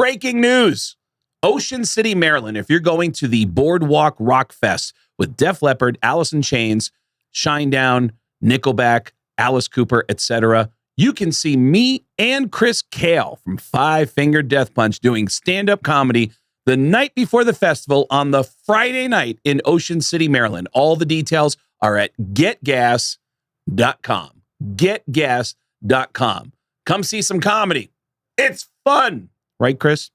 Breaking news. Ocean City, Maryland. If you're going to the Boardwalk Rock Fest with Def Leppard, Alice in Chains, Shinedown, Nickelback, Alice Cooper, etc., you can see me and Chris Kale from Five Finger Death Punch doing stand-up comedy the night before the festival on the Friday night in Ocean City, Maryland. All the details are at getgas.com. Getgas.com. Come see some comedy. It's fun. Right, Chris?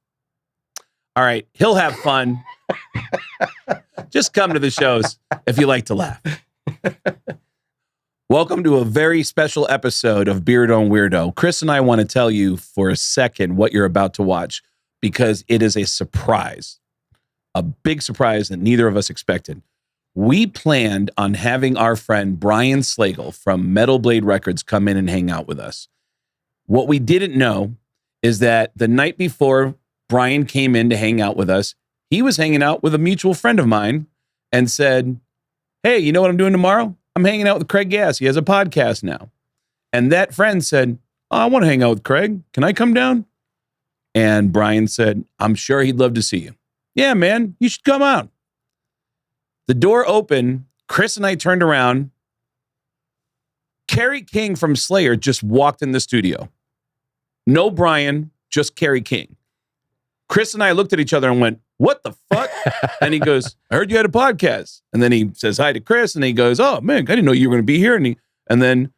All right. He'll have fun. Just come to the shows if you like to laugh. Welcome to a very special episode of Beardo and Weirdo. Chris and I want to tell you for a second what you're about to watch because it is a surprise, a big surprise that neither of us expected. We planned on having our friend Brian Slagel from Metal Blade Records come in and hang out with us. What we didn't know is that the night before Brian came in to hang out with us, he was hanging out with a mutual friend of mine and said, hey, you know what I'm doing tomorrow? I'm hanging out with Craig Gass. He has a podcast now. And that friend said, oh, I want to hang out with Craig. Can I come down? And Brian said, I'm sure he'd love to see you. Yeah, man, you should come out. The door opened. Chris and I turned around. Kerry King from Slayer just walked in the studio. No Brian, just Kerry King. Chris and I looked at each other and went, what the fuck? And he goes, I heard you had a podcast. And then he says hi to Chris and he goes, oh man, I didn't know you were going to be here. And then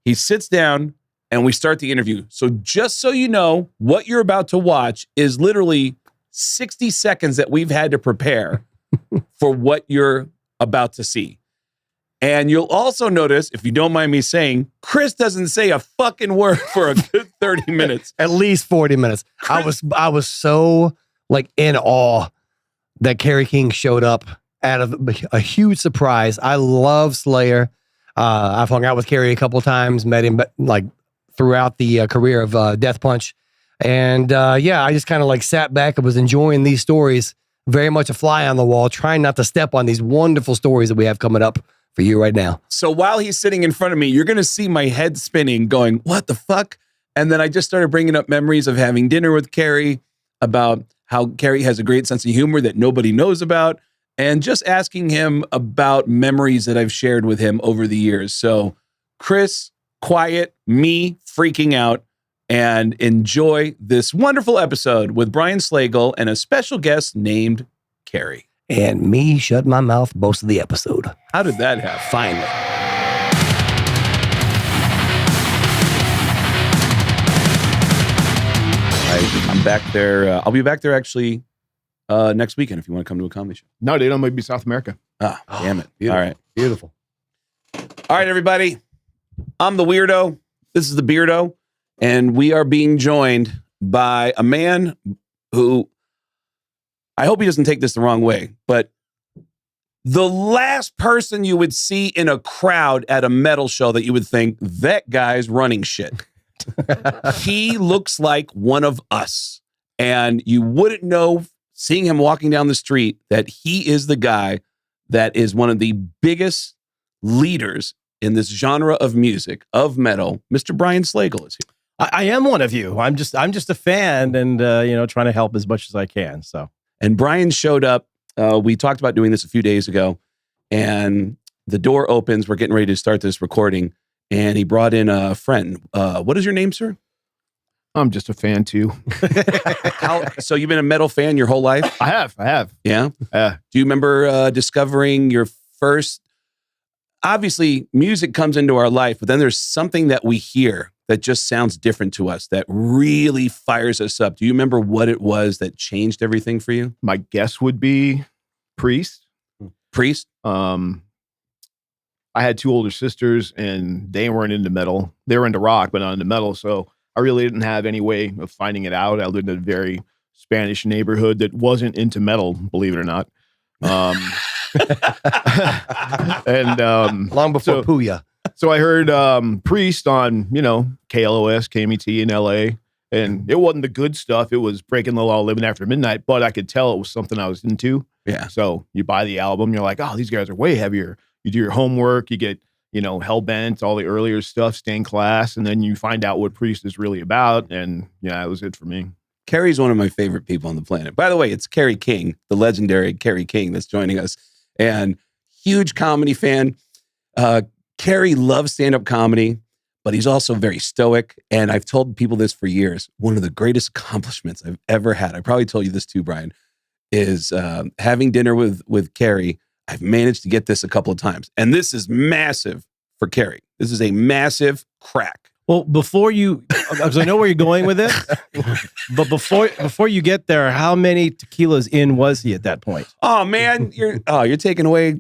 he sits down and we start the interview. So just so you know, what you're about to watch is literally 60 seconds that we've had to prepare for what you're about to see. And you'll also notice, if you don't mind me saying, Chris doesn't say a fucking word for a good 30 minutes. At least 40 minutes. I was so like in awe that Kerry King showed up out of a huge surprise. I love Slayer. I've hung out with Kerry a couple of times, met him like throughout the career of Death Punch. And yeah, I just kind of like sat back and was enjoying these stories. Very much a fly on the wall, trying not to step on these wonderful stories that we have coming up for you right now. So while he's sitting in front of me, you're going to see my head spinning going, what the fuck? And then I just started bringing up memories of having dinner with Kerry, about how Kerry has a great sense of humor that nobody knows about, and just asking him about memories that I've shared with him over the years. So Chris, quiet, me freaking out, and enjoy this wonderful episode with Brian Slagel and a special guest named Kerry. And me shut my mouth most of the episode. How did that happen? Finally. I'm back there. I'll be back there actually next weekend if you want to come to a comedy show. No, dude, I'm going to be South America. Ah, damn it. Beautiful. All right. Beautiful. All right, everybody. I'm the Weirdo. This is the Beardo. And we are being joined by a man who, I hope he doesn't take this the wrong way, but the last person you would see in a crowd at a metal show that you would think, that guy's running shit. He looks like one of us. And you wouldn't know, seeing him walking down the street, that he is the guy that is one of the biggest leaders in this genre of music, of metal. Mr. Brian Slagel is here. I am one of you. I'm just a fan and, trying to help as much as I can. So. And Brian showed up. We talked about doing this a few days ago, and the door opens. We're getting ready to start this recording, and he brought in a friend. What is your name, sir? I'm just a fan too. So you've been a metal fan your whole life? I have. Yeah? Do you remember discovering your first... Obviously, music comes into our life, but then there's something that we hear that just sounds different to us, that really fires us up. Do you remember what it was that changed everything for you? My guess would be Priest. Priest? I had two older sisters, and they weren't into metal. They were into rock, but not into metal. So I really didn't have any way of finding it out. I lived in a very Spanish neighborhood that wasn't into metal, believe it or not. And long before Puya. So I heard Priest on, KLOS, KMET in LA. And it wasn't the good stuff. It was Breaking the Law, Living After Midnight. But I could tell it was something I was into. Yeah. So you buy the album. You're like, oh, these guys are way heavier. You do your homework. You get, Hellbent, all the earlier stuff, Stained Class. And then you find out what Priest is really about. And yeah, it was it for me. Kerry's one of my favorite people on the planet. By the way, it's Kerry King, the legendary Kerry King that's joining us. And huge comedy fan. Kerry loves stand-up comedy, but he's also very stoic. And I've told people this for years. One of the greatest accomplishments I've ever had, I probably told you this too, Brian, is having dinner with Kerry. I've managed to get this a couple of times. And this is massive for Kerry. This is a massive crack. Well, before you, because I know where you're going with it, but before you get there, how many tequilas in was he at that point? Oh man, you're taking away.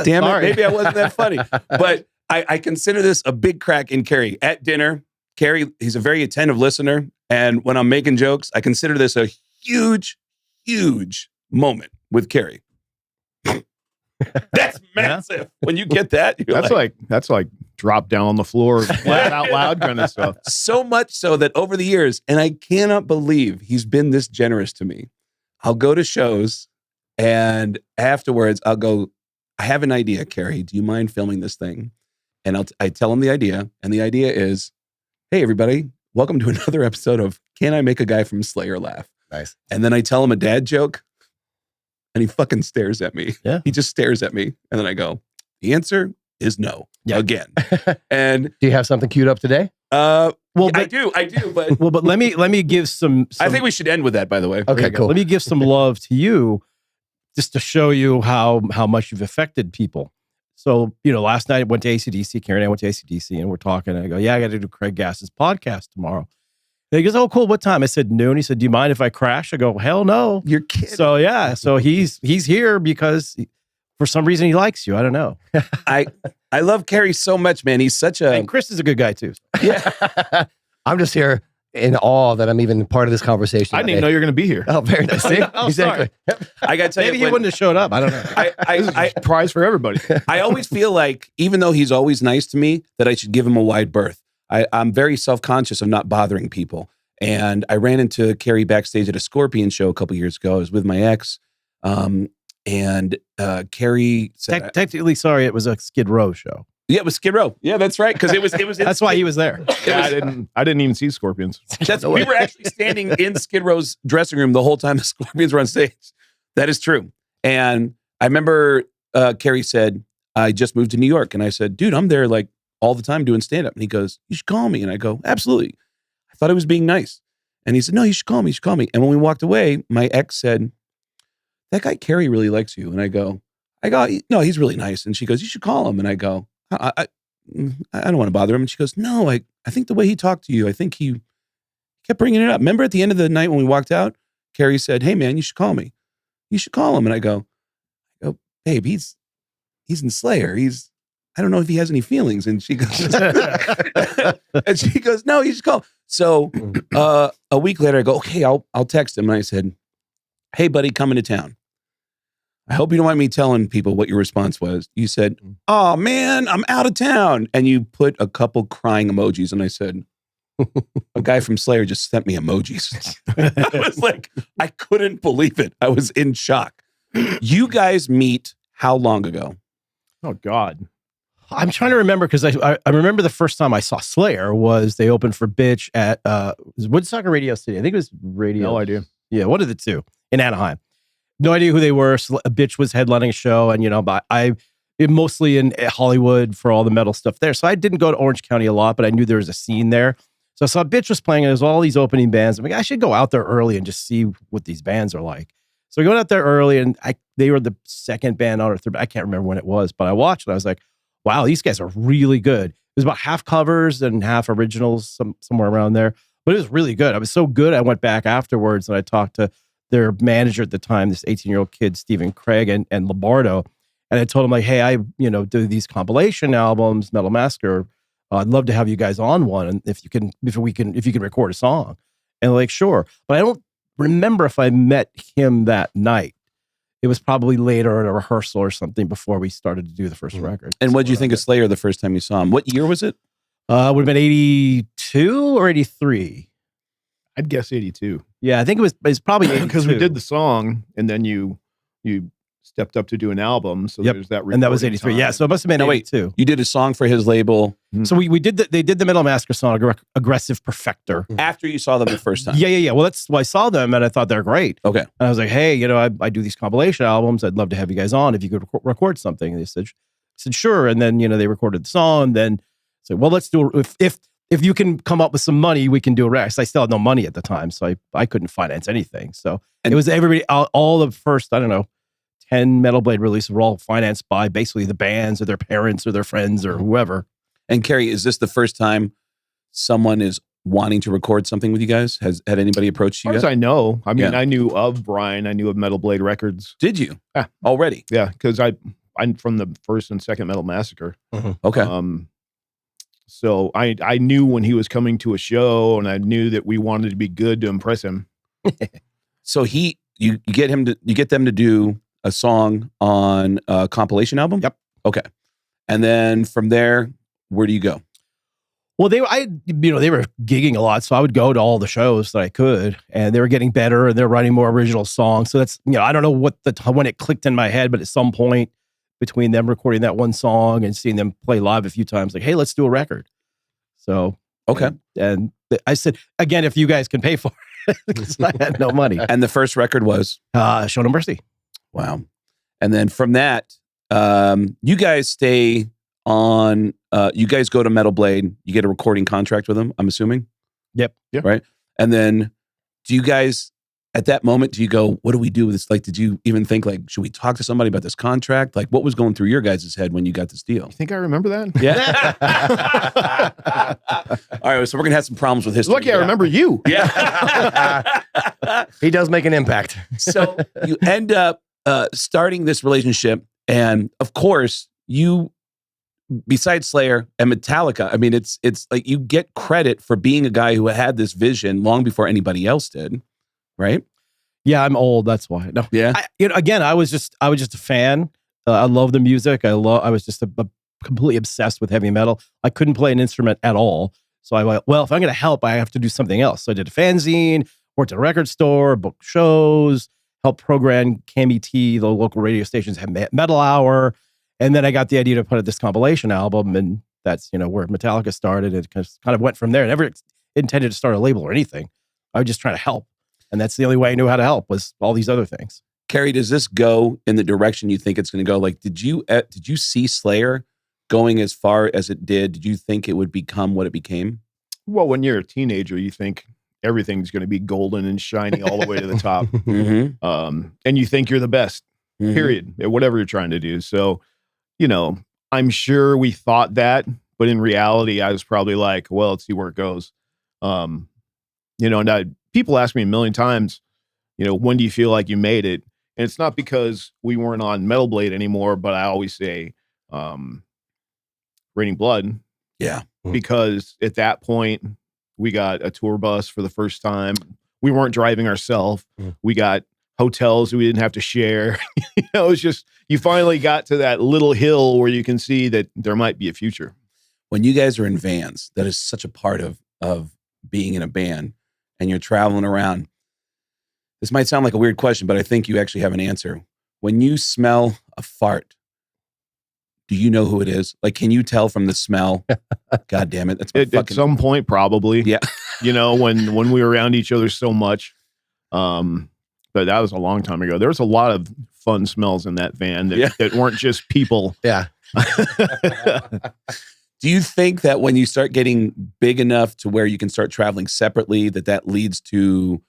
Damn it, maybe I wasn't that funny. But I consider this a big crack in Kerry. At dinner, Kerry, he's a very attentive listener. And when I'm making jokes, I consider this a huge, huge moment with Kerry. That's massive. When you get that, that's like drop down on the floor, laugh out loud kind of stuff. So much so that over the years, and I cannot believe he's been this generous to me. I'll go to shows and afterwards I'll go, I have an idea, Kerry. Do you mind filming this thing? And I tell him the idea. And the idea is, hey, everybody, welcome to another episode of Can I Make a Guy from Slayer Laugh? Nice. And then I tell him a dad joke. And he fucking stares at me. Yeah. He just stares at me. And then I go, the answer is no. Yeah. Again. And do you have something queued up today? I do. But but let me give some. I think we should end with that, by the way. Okay, cool. Let me give some love to you just to show you how much you've affected people. So, last night I went to AC/DC, Karen and I went to AC/DC and we're talking. And I go, yeah, I got to do Craig Gass's podcast tomorrow. And he goes, oh, cool. What time? I said, noon. He said, do you mind if I crash? I go, hell no. You're kidding. So, yeah. So he's here because for some reason he likes you. I don't know. I love Kerry so much, man. He's such a... And Chris is a good guy, too. Yeah. I'm just here in awe that I'm even part of this conversation. I didn't even know you were going to be here. Oh, very nice. See? Oh, exactly. I got to tell Maybe you, he wouldn't have showed up. I don't know. This is a prize for everybody. I always feel like, even though he's always nice to me, that I should give him a wide berth. I'm very self-conscious of not bothering people. And I ran into Kerry backstage at a Scorpion show a couple years ago. I was with my ex. And Kerry said... Technically, sorry, it was a Skid Row show. Yeah, it was Skid Row. Yeah, that's right. Because it was. That's why he was there. Yeah, I didn't even see Scorpions. We were actually standing in Skid Row's dressing room the whole time the Scorpions were on stage. That is true. And I remember Kerry said, I just moved to New York. And I said, dude, I'm there like all the time doing stand-up. And he goes, you should call me. And I go, absolutely. I thought I was being nice. And he said, no, you should call me. You should call me. And when we walked away, my ex said, that guy Kerry really likes you. And I go, no, he's really nice. And she goes, you should call him. And I go, I don't want to bother him. And she goes, no, I think the way he talked to you, I think he kept bringing it up. Remember at the end of the night when we walked out, Kerry said, hey man, you should call me. You should call him. And I go, babe, he's in Slayer. I don't know if he has any feelings. And she goes, no, you should call. So a week later I go, okay, I'll text him. And I said, hey buddy, coming to town. I hope you don't mind me telling people what your response was. You said, oh man, I'm out of town. And you put a couple crying emojis. And I said, a guy from Slayer just sent me emojis. I was like, I couldn't believe it. I was in shock. You guys meet how long ago? Oh God. I'm trying to remember because I remember the first time I saw Slayer was they opened for Bitch at Woodstock or Radio City. I think it was Radio. No idea. Yeah, one of the two in Anaheim. No idea who they were. Bitch was headlining a show, and but I mostly in Hollywood for all the metal stuff there. So I didn't go to Orange County a lot, but I knew there was a scene there. So I saw Bitch was playing, and there's all these opening bands. I'm like, I should go out there early and just see what these bands are like. So I went out there early, and they were the second band on or third. I can't remember when it was, but I watched and I was like, wow, these guys are really good. It was about half covers and half originals, somewhere around there. But it was really good. I was so good. I went back afterwards and I talked to their manager at the time, this 18-year-old kid, Stephen Craig and Lombardo. And I told him like, hey, I, do these compilation albums, Metal Massacre. I'd love to have you guys on one. And if you can record a song. And like, sure. But I don't remember if I met him that night. It was probably later at a rehearsal or something before we started to do the first record. And what did you think of Slayer the first time you saw him? What year was it? Would have been 82 or 83. I'd guess 82. Yeah, I think it's probably 82. Because we did the song and then you stepped up to do an album. So Yep. there's that. And that was recording 83. time. Yeah, so it must have been No, wait. 82. You did a song for his label So they did the Metal Massacre song, Aggressive Perfector. after you saw them the first time. Yeah. Well, that's why I saw them and I thought they're great. Okay. And I was like, hey, I do these compilation albums. I'd love to have you guys on if you could record something. And they said, sure. And then, they recorded the song. And then said, well, let's do it. If you can come up with some money, we can do a record. I still had no money at the time, so I couldn't finance anything. So it was everybody, all the first, 10 Metal Blade releases were all financed by basically the bands or their parents or their friends or whoever. And Kerry, is this the first time someone is wanting to record something with you guys? Had anybody approached you As far as yet? I know, I mean, Yeah. I knew of Brian. I knew of Metal Blade Records. Did you? Yeah. Already? Yeah, because I'm from the first and second Metal Massacre. Okay. So I knew when he was coming to a show, and I knew that we wanted to be good to impress him. So you get them to do a song on a compilation album? Yep. Okay. And then from there, where do you go? Well, they were gigging a lot, so I would go to all the shows that I could, and they were getting better, and they're writing more original songs. So that's, I don't know when it clicked in my head, but at some point between them recording that one song and seeing them play live a few times, like, hey, let's do a record. So Okay. and I said, again, if you guys can pay for it, because I had no money. And the first record was? Show No Mercy. Wow. And then from that, you guys stay on, you guys go to Metal Blade, you get a recording contract with them, I'm assuming? Yep. Yeah. Right? And then do you guys, at that moment, do you go, what do we do with this? Like, did you even think, like, should we talk to somebody about this contract? Like, what was going through your guys' head when you got this deal? You think I remember that? Yeah. All right, so we're going to have some problems with history. Lucky I remember you. Yeah. He does make an impact. So you end up starting this relationship, and of course, you, besides Slayer and Metallica, I mean, it's like you get credit for being a guy who had this vision long before anybody else did, right? Yeah, I'm old. That's why. No. Yeah. Again, I was just a fan. I love the music. I was just completely obsessed with heavy metal. I couldn't play an instrument at all. So I went, well, if I'm going to help, I have to do something else. So I did a fanzine, worked at a record store, booked shows, helped program KMET, the local radio stations had Metal Hour. And then I got the idea to put out this compilation album. And that's, where Metallica started. It kind of went from there. I never intended to start a label or anything. I was just trying to help. And that's the only way I knew how to help, was all these other things. Kerry, does this go in the direction you think it's going to go? Like, did you see Slayer going as far as it did? Did you think it would become what it became? Well, when you're a teenager, you think everything's going to be golden and shiny all the way to the top. Mm-hmm. And you think you're the best, period, at whatever you're trying to do. So, I'm sure we thought that, but in reality, I was probably like, well, let's see where it goes. And people ask me a million times, when do you feel like you made it? And it's not because we weren't on Metal Blade anymore, but I always say, Raining Blood. Yeah. Because at that point, we got a tour bus for the first time. We weren't driving ourselves. We got hotels we didn't have to share. It was just, you finally got to that little hill where you can see that there might be a future. When you guys are in vans, that is such a part of being in a band, and you're traveling around. This might sound like a weird question, but I think you actually have an answer. When you smell a fart, do you know who it is? Like, can you tell from the smell? God damn it. That's my At some point, probably. Yeah. When we were around each other so much. But that was a long time ago. There was a lot of fun smells in that van that weren't just people. Yeah. Do you think that when you start getting big enough to where you can start traveling separately, that leads to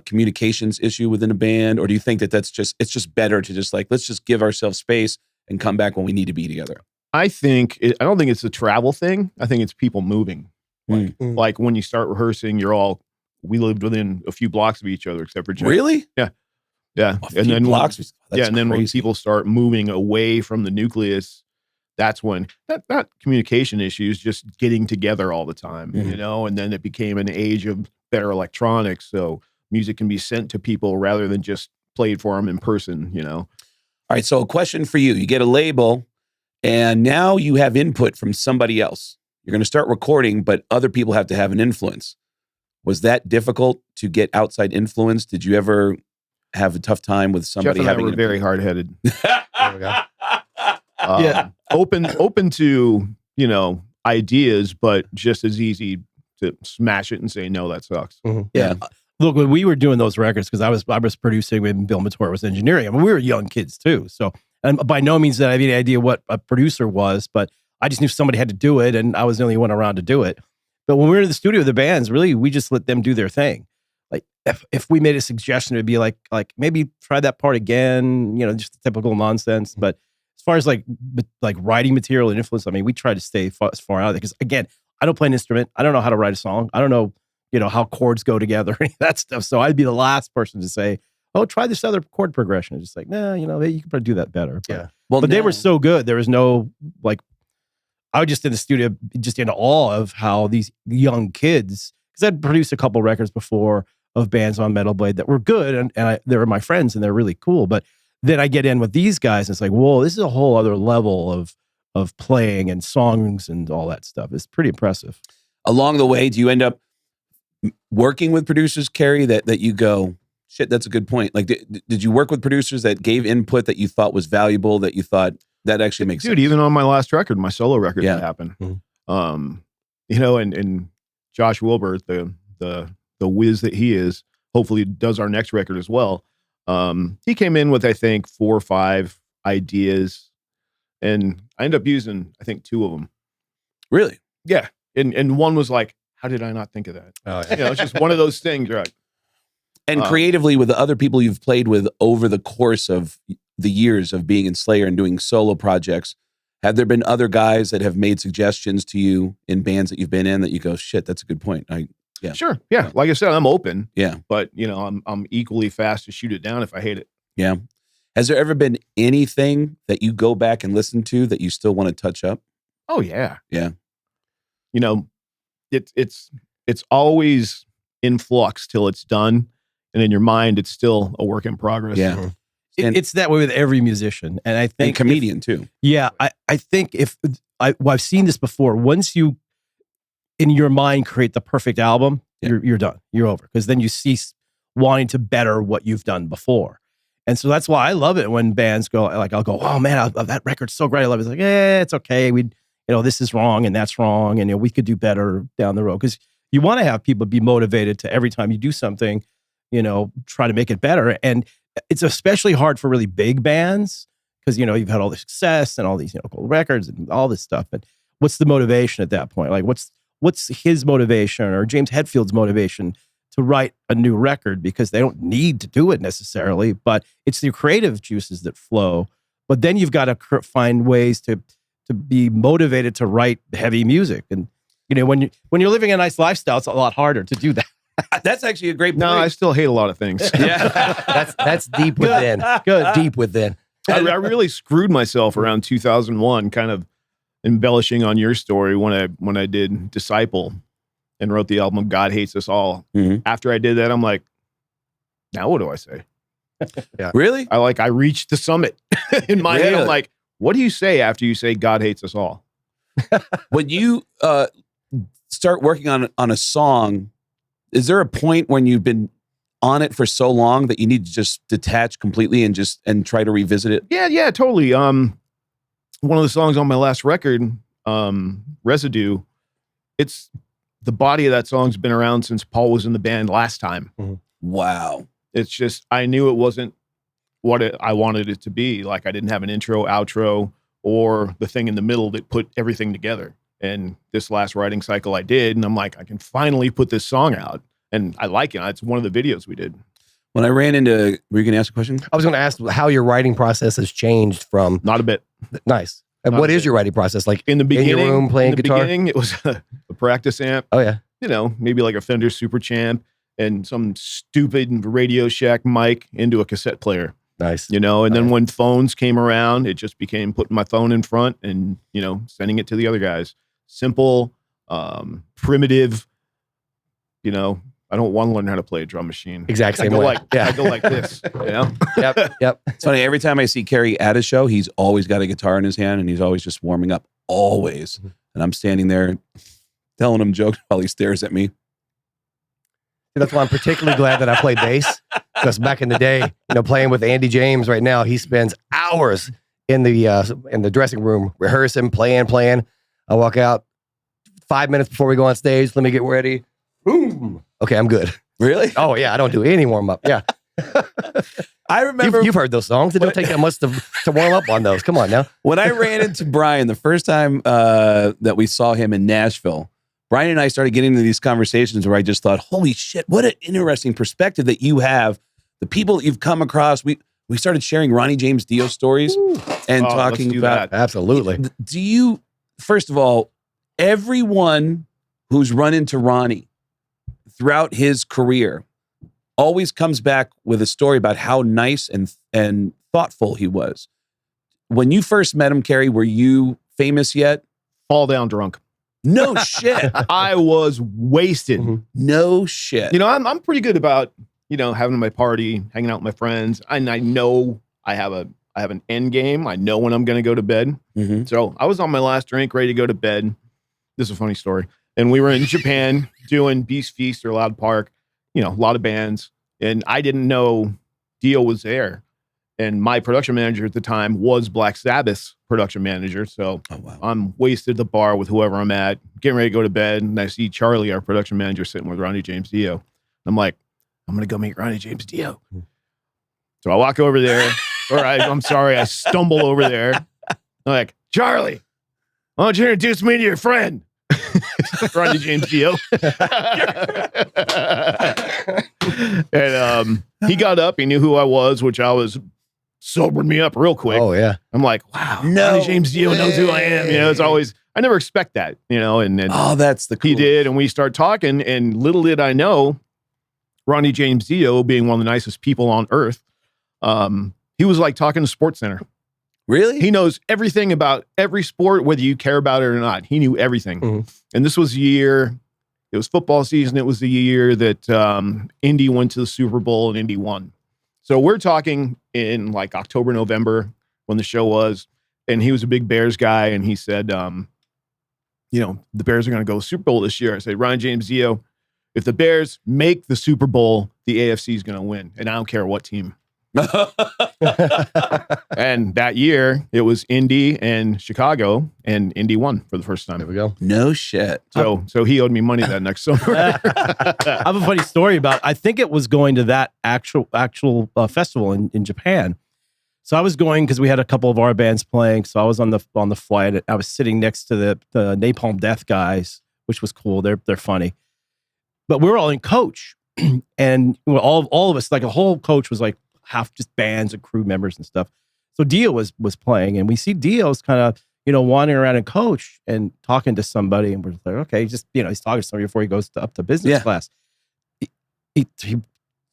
communications issue within a band? Or do you think that it's just better to just, like, let's just give ourselves space and come back when we need to be together? I don't think it's a travel thing. I think it's people moving. Like when you start rehearsing, we lived within a few blocks of each other, except for Jim. Really? Yeah. And then blocks. And then when people start moving away from the nucleus, that's when not communication issues, just getting together all the time, and then it became an age of better electronics. So music can be sent to people rather than just played for them in person, All right. So a question for you. You get a label, and now you have input from somebody else. You're going to start recording, but other people have to have an influence. Was that difficult to get outside influence? Did you ever have a tough time with Jeff somebody and I having were very hard-headed. There we go. Yeah. Open to, ideas, but just as easy to smash it and say, no, that sucks. Yeah. Look, when we were doing those records, because I was producing when Bill Mator was engineering, I mean, we were young kids too. So, and by no means did I have any idea what a producer was, but I just knew somebody had to do it, and I was the only one around to do it. But when we were in the studio, the bands, really, we just let them do their thing. Like, if we made a suggestion, it'd be like maybe try that part again, just the typical nonsense. But as far as like writing material and influence, I mean, we try to stay as far out of it, because again, I don't play an instrument. I don't know how to write a song. I don't know, how chords go together, any of that stuff. So I'd be the last person to say, oh, try this other chord progression. It's just like, nah, you could probably do that better. But, Yeah. Well, but they were so good. There was no, I was just in the studio, just in awe of how these young kids, because I'd produced a couple records before of bands on Metal Blade that were good, and they were my friends, and they're really cool. But then I get in with these guys, and it's like, whoa, this is a whole other level of playing and songs and all that stuff. It's pretty impressive. Along the way, do you end up working with producers, Kerry, that you go, shit, that's a good point? Like, did you work with producers that gave input that you thought was valuable, that you thought that actually makes sense? Dude, even on my last record, my solo record, that happened. Mm-hmm. And Josh Wilbur, the whiz that he is, hopefully does our next record as well. He came in with, I think, 4 or 5 ideas, and I ended up using, I think, 2 of them. Really? Yeah. And one was like, how did I not think of that? Oh, yeah. It's just one of those things, right? And creatively, with the other people you've played with over the course of the years of being in Slayer and doing solo projects, have there been other guys that have made suggestions to you in bands that you've been in that you go, shit, that's a good point? Yeah. Sure. Yeah. Like I said, I'm open. Yeah. But, I'm equally fast to shoot it down if I hate it. Yeah. Has there ever been anything that you go back and listen to that you still want to touch up? Oh, yeah. Yeah. It's always in flux till it's done. And in your mind, it's still a work in progress. Yeah. It's that way with every musician. And I think And comedian too. Yeah, I think I've seen this before. Once you, in your mind, create the perfect album, you're done. You're over. Because then you cease wanting to better what you've done before. And so that's why I love it when bands go, like, I'll go, oh man, that record's so great. I love it. It's like, it's okay. This is wrong and that's wrong. And we could do better down the road. Because you want to have people be motivated to, every time you do something, try to make it better. And it's especially hard for really big bands, because, you've had all the success and all these, gold records and all this stuff. But what's the motivation at that point? Like, what's his motivation or James Hetfield's motivation to write a new record? Because they don't need to do it necessarily, but it's the creative juices that flow. But then you've got to find ways to be motivated to write heavy music. And, when you're living a nice lifestyle, it's a lot harder to do that. That's actually a great point. No, I still hate a lot of things. Yeah. That's deep within. Good. Deep within. I really screwed myself around 2001, kind of embellishing on your story when I did Disciple and wrote the album God Hates Us All. Mhm. After I did that, I'm like, now what do I say? Really? I reached the summit in my head. Really? I'm like, what do you say after you say God hates us all? When you start working on a song, is there a point when you've been on it for so long that you need to just detach completely and try to revisit it? Yeah, totally. One of the songs on my last record, Residue, it's the body of that song's been around since Paul was in the band last time. Mm-hmm. Wow. It's just, I knew it wasn't what I wanted it to be. Like, I didn't have an intro, outro, or the thing in the middle that put everything together. And this last writing cycle I did, and I'm like, I can finally put this song out. And I like it. It's one of the videos we did. When I ran into, were you going to ask a question? I was going to ask how your writing process has changed from. Not a bit. Nice. And Not what a is bit. your writing process? Like In the beginning, in your room playing in the guitar? beginning, it was a practice amp. Oh, yeah. Maybe like a Fender Super Champ and some stupid Radio Shack mic into a cassette player. Nice. And then when phones came around, it just became putting my phone in front and, sending it to the other guys. Simple, primitive, I don't want to learn how to play a drum machine. Exact same I go way. like, Yeah. I go like this, Yep. It's funny. Every time I see Kerry at a show, he's always got a guitar in his hand and he's always just warming up. Always. Mm-hmm. And I'm standing there telling him jokes while he stares at me. That's why I'm particularly glad that I play bass, Because back in the day, playing with Andy James right now, he spends hours in the dressing room rehearsing, playing. I walk out 5 minutes before we go on stage. Let me get ready. Boom. Okay, I'm good. Really? Oh yeah, I don't do any warm up. Yeah. I remember You've heard those songs. It don't take that much to warm up on those. Come on now. when I ran into Brian the first time that we saw him in Nashville, Brian and I started getting into these conversations where I just thought, holy shit, what an interesting perspective that you have. The people that you've come across. We started sharing Ronnie James Dio stories and talking about. Absolutely. Do you, first of all, everyone who's run into Ronnie throughout his career always comes back with a story about how nice and thoughtful he was. When you first met him, Kerry, were you famous yet? Fall down drunk. No shit. I was wasted. Mm-hmm. No shit. I'm pretty good about, having my party, hanging out with my friends. And I know I have an end game. I know when I'm going to go to bed. Mm-hmm. So I was on my last drink, ready to go to bed. This is a funny story. And we were in Japan doing Beast Feast or Loud Park, a lot of bands. And I didn't know Dio was there. And my production manager at the time was Black Sabbath's production manager. So I'm wasted at the bar with whoever I'm at, getting ready to go to bed. And I see Charlie, our production manager, sitting with Ronnie James Dio. I'm like, I'm going to go meet Ronnie James Dio. So I walk over there, I stumble over there. I'm like, Charlie, why don't you introduce me to your friend? Ronnie James Dio. And he got up, he knew who I was, which sobered me up real quick. Oh yeah. I'm like, wow, No Ronnie James Dio knows who I am. It's always, I never expect that, and Oh, that's the cool. he did, and we start talking, and little did I know, Ronnie James Dio, being one of the nicest people on earth, he was like talking to SportsCenter. Really? He knows everything about every sport, whether you care about it or not. He knew everything. Mm-hmm. And this was it was football season. It was the year that Indy went to the Super Bowl and Indy won. So we're talking in like October, November when the show was, and he was a big Bears guy. And he said, the Bears are going to go to the Super Bowl this year. I said, Ron James Dio, if the Bears make the Super Bowl, the AFC is going to win. And I don't care what team. And that year it was Indy and Chicago, and Indy won for the first time. There we go. No shit. So he owed me money that next summer. I have a funny story about, I think it was going to that actual festival in Japan. So I was going because we had a couple of our bands playing. So I was on the flight. I was sitting next to the Napalm Death guys, which was cool. They're funny. But we were all in coach. And all of us, like a whole coach was like half just bands and crew members and stuff. So Dio was playing, and we see Dio's kind of, wandering around in coach and talking to somebody, and we're like, okay, just, he's talking to somebody before he goes up to business class. He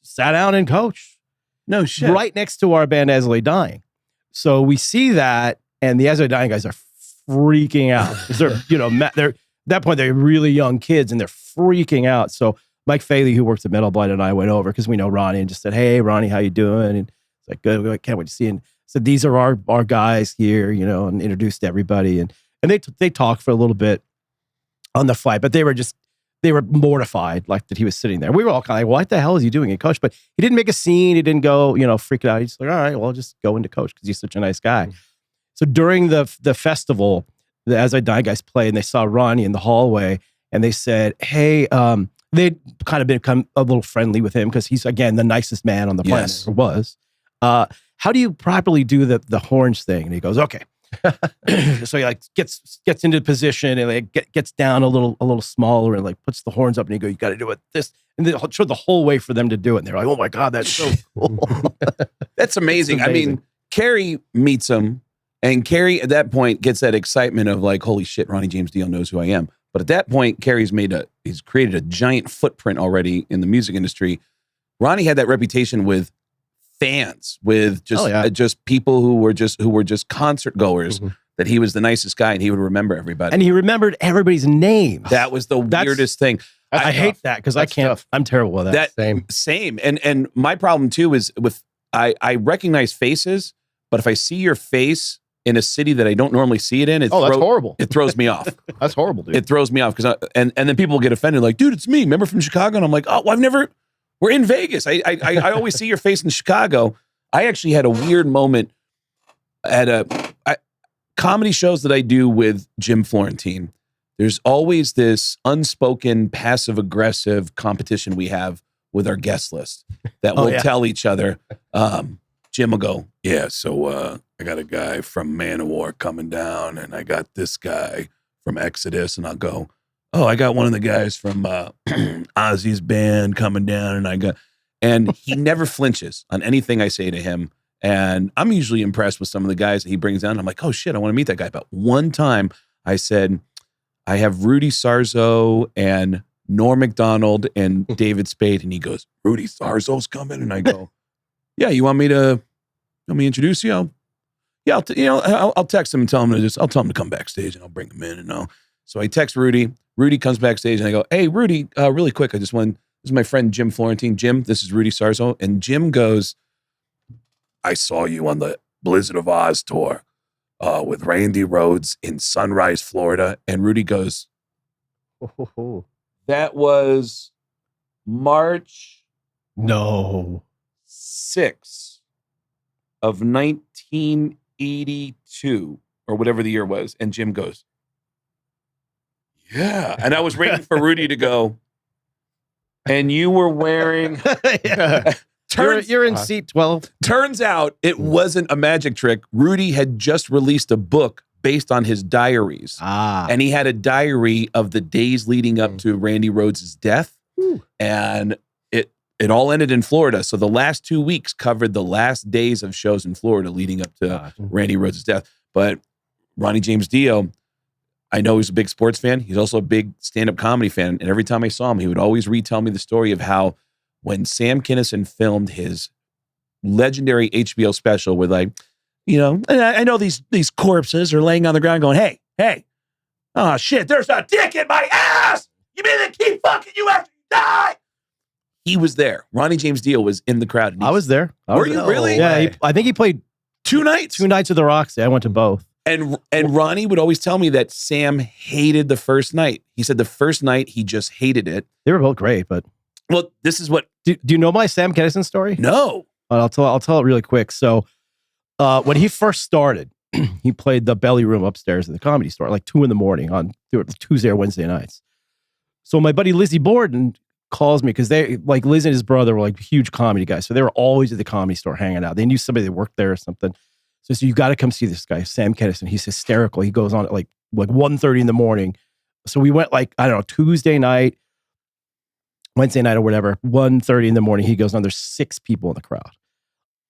sat down in coach. No shit. Right next to our band As I Lay Dying. So we see that, and the As I Lay Dying guys are freaking out. 'Cause they're, at that point, they're really young kids, and they're freaking out. So Mike Faley, who works at Metal Blind, and I went over because we know Ronnie, and just said, hey, Ronnie, how you doing? And it's like, good, I can't wait to see you. And said, these are our guys here, and introduced everybody. And they talked for a little bit on the flight, but they were mortified, like that he was sitting there. We were all kind of like, what the hell is he doing in coach? But he didn't make a scene. He didn't go, freak out. He's like, all right, well, I'll just go into coach because he's such a nice guy. So during the festival, the As I Die guys played, and they saw Ronnie in the hallway, and they said, hey, they'd kind of become a little friendly with him because he's, again, the nicest man on the planet, Yes. or was. How do you properly do the horns thing? And he goes, okay. So he like gets into position and like gets down a little smaller and like puts the horns up, and he goes, you got to do it this. And they showed the whole way for them to do it. And they're like, oh my God, that's so cool. That's amazing. It's amazing. I mean, Kerry meets him, and Kerry at that point gets that excitement of like, holy shit, Ronnie James Dio knows who I am. But at that point, Kerry's he's created a giant footprint already in the music industry. Ronnie had that reputation with fans, with just people who were just concert goers, that he was the nicest guy and he would remember everybody. And he remembered everybody's names. That was the weirdest thing. I hate that because I can't. Tough. I'm terrible with that. Same. And my problem too is I recognize faces, but if I see your face in a city that I don't normally see it in, that's horrible. It throws me off. That's horrible, dude. It throws me off because and then people get offended, like, dude, it's me. Remember from Chicago? And I'm like, oh, well, I've never. We're in Vegas. I always see your face in Chicago. I actually had a weird moment at comedy shows that I do with Jim Florentine. There's always this unspoken, passive-aggressive competition we have with our guest list that we'll tell each other. Jim will go, yeah, so I got a guy from Manowar coming down, and I got this guy from Exodus, and I'll go, oh, I got one of the guys from Ozzy's band coming down, and he never flinches on anything I say to him. And I'm usually impressed with some of the guys that he brings down. I'm like, oh shit, I want to meet that guy. But one time I said, I have Rudy Sarzo and Norm Macdonald and David Spade. And he goes, Rudy Sarzo's coming? And I go, yeah, you want me to introduce you? I'll text him and tell him I'll tell him to come backstage and I'll bring him in. And so I text Rudy. Rudy comes backstage and I go, hey, Rudy, really quick. This is my friend, Jim Florentine. Jim, this is Rudy Sarzo. And Jim goes, I saw you on the Blizzard of Oz tour with Randy Rhoads in Sunrise, Florida. And Rudy goes, that was March 6th of 1982 or whatever the year was. And Jim goes, yeah. And I was waiting for Rudy to go, and you were wearing... You're in seat 12. Turns out it wasn't a magic trick. Rudy had just released a book based on his diaries. And he had a diary of the days leading up to Randy Rhoads' death. And it all ended in Florida. So the last 2 weeks covered the last days of shows in Florida leading up to Randy Rhoads' death. But Ronnie James Dio, I know he's a big sports fan. He's also a big stand-up comedy fan. And every time I saw him, he would always retell me the story of how when Sam Kinison filmed his legendary HBO special with I know these corpses are laying on the ground going, hey, oh shit, there's a dick in my ass. You mean they keep fucking you after you die? He was there. Ronnie James Dio was in the crowd. I was there. Were you really? Yeah, I think he played 2 nights. 2 nights of the Roxy. I went to both. And Ronnie would always tell me that Sam hated the first night. He said the first night he just hated it. They were both great, but well, this is what. Do you know my Sam Kinison story? No. I'll tell it really quick. So, when he first started, he played the belly room upstairs at the Comedy Store, like 2 a.m. on Tuesday or Wednesday nights. So my buddy Lizzie Borden calls me because they like Liz and his brother were like huge comedy guys, so they were always at the Comedy Store hanging out. They knew somebody that worked there or something. So you got to come see this guy, Sam Kinison. He's hysterical. He goes on at like 1:30 in the morning. So we went Tuesday night, Wednesday night or whatever, 1:30 in the morning. He goes on. There's 6 people in the crowd.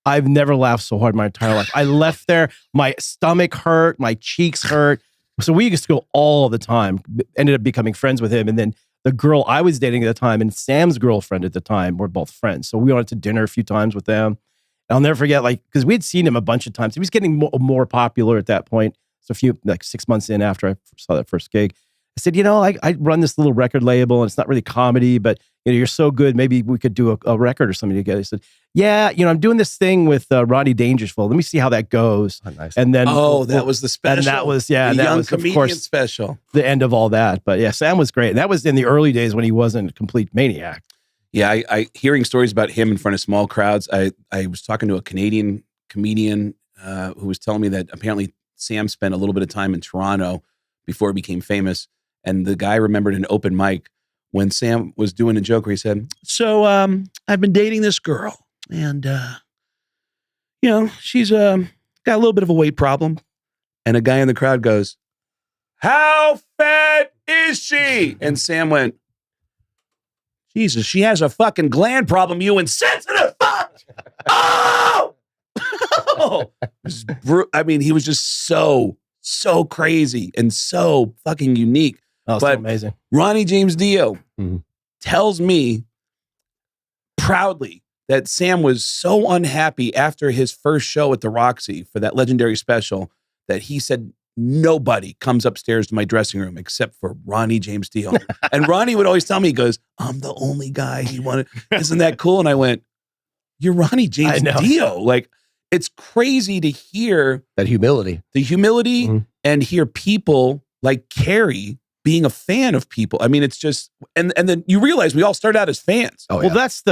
I've never laughed so hard in my entire life. I left there. My stomach hurt. My cheeks hurt. So we used to go all the time. Ended up becoming friends with him. And then the girl I was dating at the time and Sam's girlfriend at the time were both friends. So we went to dinner a few times with them. I'll never forget, because we'd seen him a bunch of times. He was getting more popular at that point. So 6 months in after I saw that first gig, I said, I run this little record label and it's not really comedy, but you're so good. Maybe we could do a record or something together. He said, yeah, I'm doing this thing with Rodney Dangerfield. Let me see how that goes. Oh, nice. that And was the special. And that was, the and that young was, comedian of course, special. The end of all that. But yeah, Sam was great. And that was in the early days when he wasn't a complete maniac. Yeah, I hearing stories about him in front of small crowds. I was talking to a Canadian comedian who was telling me that apparently Sam spent a little bit of time in Toronto before he became famous. And the guy remembered an open mic when Sam was doing a joke where he said, so I've been dating this girl and, she's got a little bit of a weight problem. And a guy in the crowd goes, how fat is she? And Sam went, Jesus, she has a fucking gland problem, you insensitive fuck! Oh! He was just so crazy and so fucking unique. Oh, but so amazing. Ronnie James Dio tells me proudly that Sam was so unhappy after his first show at the Roxy for that legendary special that he said, nobody comes upstairs to my dressing room except for Ronnie James Dio. And Ronnie would always tell me, he goes, I'm the only guy he wanted. Isn't that cool? And I went, you're Ronnie James Dio. Like, it's crazy to hear that humility, and hear people like Kerry being a fan of people. I mean, it's just, and then you realize we all start out as fans. Oh, Well, that's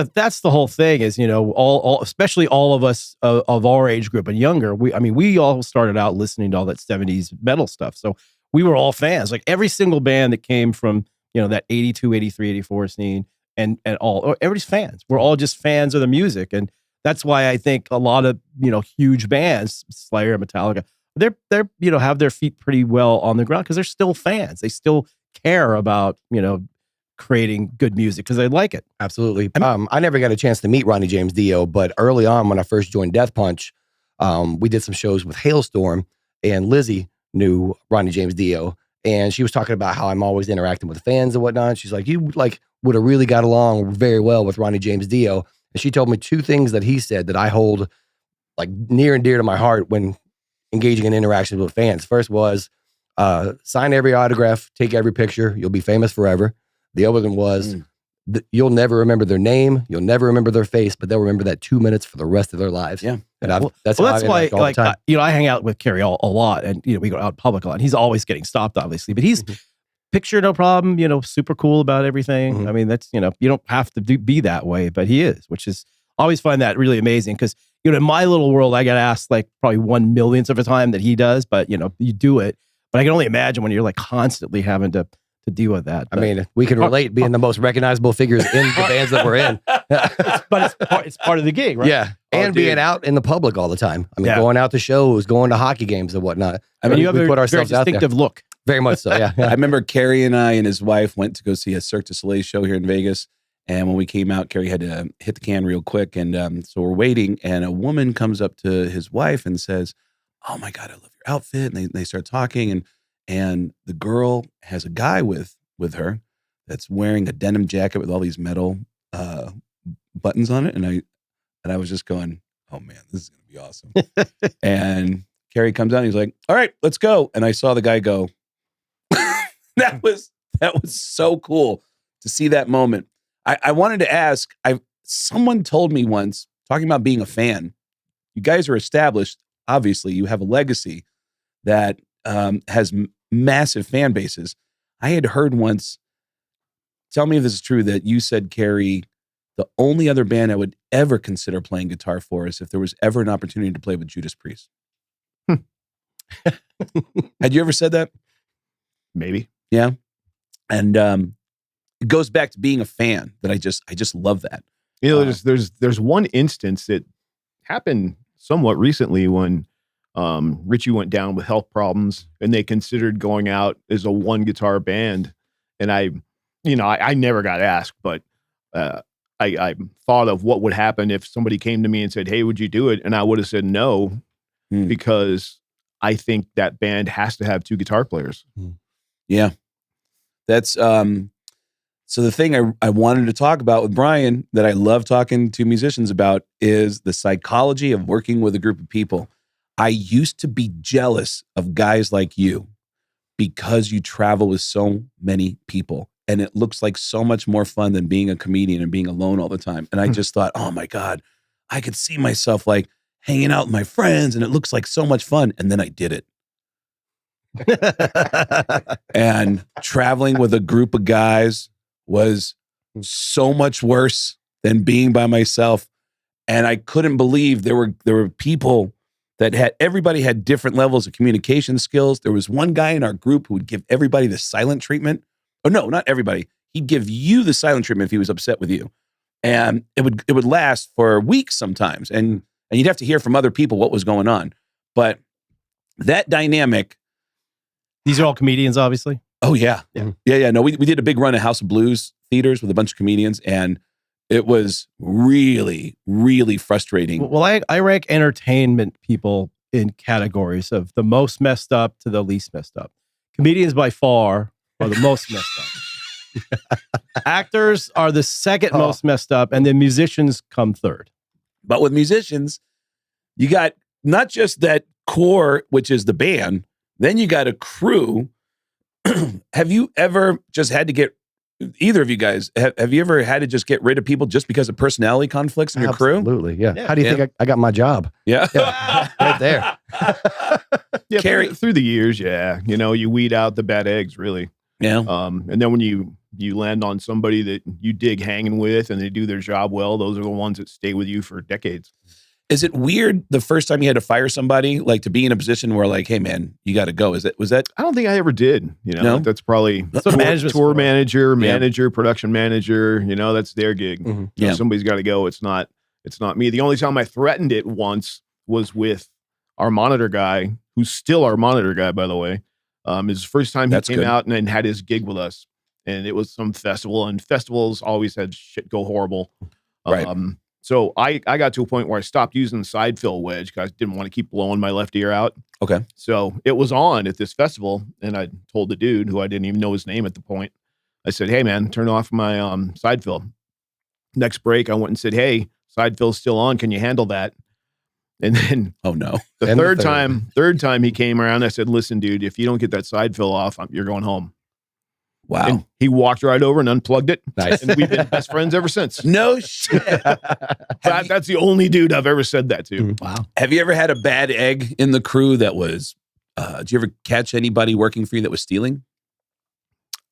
the whole thing is, all especially all of us of our age group and younger. We all started out listening to all that 70s metal stuff. So we were all fans. Like every single band that came from, that 82, 83, 84 scene and everybody's fans. We're all just fans of the music. And that's why I think a lot of, huge bands, Slayer, Metallica, they're have their feet pretty well on the ground because they're still fans. They still care about, creating good music because they like it. Absolutely. I never got a chance to meet Ronnie James Dio, but early on when I first joined Death Punch, we did some shows with Hailstorm, and Lizzie knew Ronnie James Dio, and she was talking about how I'm always interacting with fans and whatnot. She's like, you would have really got along very well with Ronnie James Dio. And she told me two things that he said that I hold like near and dear to my heart when engaging in interactions with fans. First was, sign every autograph, take every picture, you'll be famous forever. The other one was, you'll never remember their name, you'll never remember their face, but they'll remember that 2 minutes for the rest of their lives. Yeah. And that's why, all the time. I hang out with Kerry a lot, and we go out in public a lot. He's always getting stopped, obviously, but he's picture no problem. Super cool about everything. Mhm. I mean, that's you don't have to be that way, but he is, which is I always find that really amazing because in my little world, I get asked like probably 1/1,000,000th of a time that he does, but you do it. But I can only imagine when you're like constantly having to deal with that. I mean, we can relate being the most recognizable figures in the bands that we're in. but it's part of the gig, right? Yeah. And being out in the public all the time. I mean, going out to shows, going to hockey games and whatnot. I mean, you have we a put very ourselves out there. distinctive look. Very much so, yeah. I remember Kerry and I and his wife went to go see a Cirque du Soleil show here in Vegas. And when we came out, Kerry had to hit the can real quick. And so we're waiting. And a woman comes up to his wife and says, "Oh my God, I love your outfit." And they start talking. And the girl has a guy with her that's wearing a denim jacket with all these metal buttons on it. And I was just going, "Oh man, this is going to be awesome." And Kerry comes out and he's like, "All right, let's go." And I saw the guy go. That was so cool to see that moment. I wanted to ask, someone told me once, talking about being a fan, you guys are established. Obviously, you have a legacy that has massive fan bases. I had heard once, tell me if this is true, that you said, Kerry, the only other band I would ever consider playing guitar for is if there was ever an opportunity to play with Judas Priest. Had you ever said that? Maybe. Yeah. And it goes back to being a fan that I just love that. There's one instance that happened somewhat recently when Richie went down with health problems and they considered going out as a one guitar band. And I never got asked, but I thought of what would happen if somebody came to me and said, "Hey, would you do it?" And I would have said no, because I think that band has to have two guitar players. Yeah. That's so the thing I wanted to talk about with Brian that I love talking to musicians about is the psychology of working with a group of people. I used to be jealous of guys like you because you travel with so many people and it looks like so much more fun than being a comedian and being alone all the time. And I just thought, oh my God, I could see myself like hanging out with my friends and it looks like so much fun. And then I did it. And traveling with a group of guys was so much worse than being by myself. And I couldn't believe there were people that everybody had different levels of communication skills. There was one guy in our group who would give everybody the silent treatment. Oh no, not everybody. He'd give you the silent treatment if he was upset with you. And it would last for weeks sometimes. And you'd have to hear from other people what was going on. But that dynamic. These are all comedians, obviously. Oh yeah. Yeah. No, we did a big run at House of Blues theaters with a bunch of comedians, and it was really, really frustrating. Well, I rank entertainment people in categories of the most messed up to the least messed up. Comedians by far are the most messed up. Actors are the second most messed up, and then musicians come third. But with musicians, you got not just that core, which is the band, then you got a crew. Have you ever just had to get, either of you guys, have you ever had to just get rid of people just because of personality conflicts in your crew? Absolutely, yeah. How do you think I got my job? Yeah. Right there. Yeah, Kerry, through the years, yeah. You weed out the bad eggs, really. Yeah. And then when you land on somebody that you dig hanging with and they do their job well, those are the ones that stay with you for decades. Is it weird the first time you had to fire somebody, like to be in a position where like, hey man, you got to go? Was that? I don't think I ever did. You know, No? that's probably That's what management's tour for. manager, production manager. You know, that's their gig. Mhm. So Yeah. somebody's got to go. It's not me. The only time I threatened it once was with our monitor guy, who's still our monitor guy, by the way. His first time he That's came good. out and had his gig with us, and it was some festival, and festivals always had shit go horrible. Right. So I got to a point where I stopped using the side fill wedge because I didn't want to keep blowing my left ear out. Okay. So it was on at this festival, and I told the dude, who I didn't even know his name at the point, I said, hey man, turn off my side fill. Next break, I went and said, hey, side fill's still on. Can you handle that? And then Oh no. the And the third time he came around, I said, listen, dude, if you don't get that side fill off, you're going home. Wow. And he walked right over and unplugged it. Nice. And we've been best friends ever since. No shit. That's the only dude I've ever said that to. Mhm. Wow. Have you ever had a bad egg in the crew that was? Did you ever catch anybody working for you that was stealing?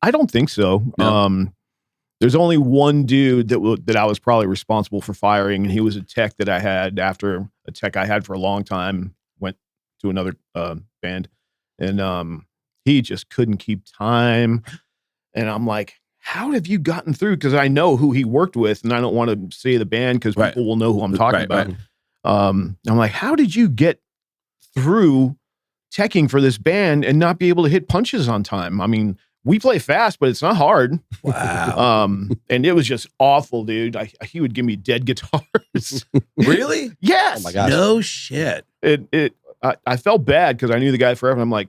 I don't think so. No. There's only one dude that I was probably responsible for firing, and he was a tech that I had after a tech I had for a long time, went to another band, and he just couldn't keep time. And I'm like, how have you gotten through? Because I know who he worked with, and I don't want to say the band because Right. people will know who I'm talking Right, about. right. I'm like, how did you get through teching for this band and not be able to hit punches on time? I mean, we play fast, but it's not hard. Wow. And it was just awful, dude. He would give me dead guitars. Really? Yes. Oh my gosh. No shit. I felt bad because I knew the guy forever. I'm like,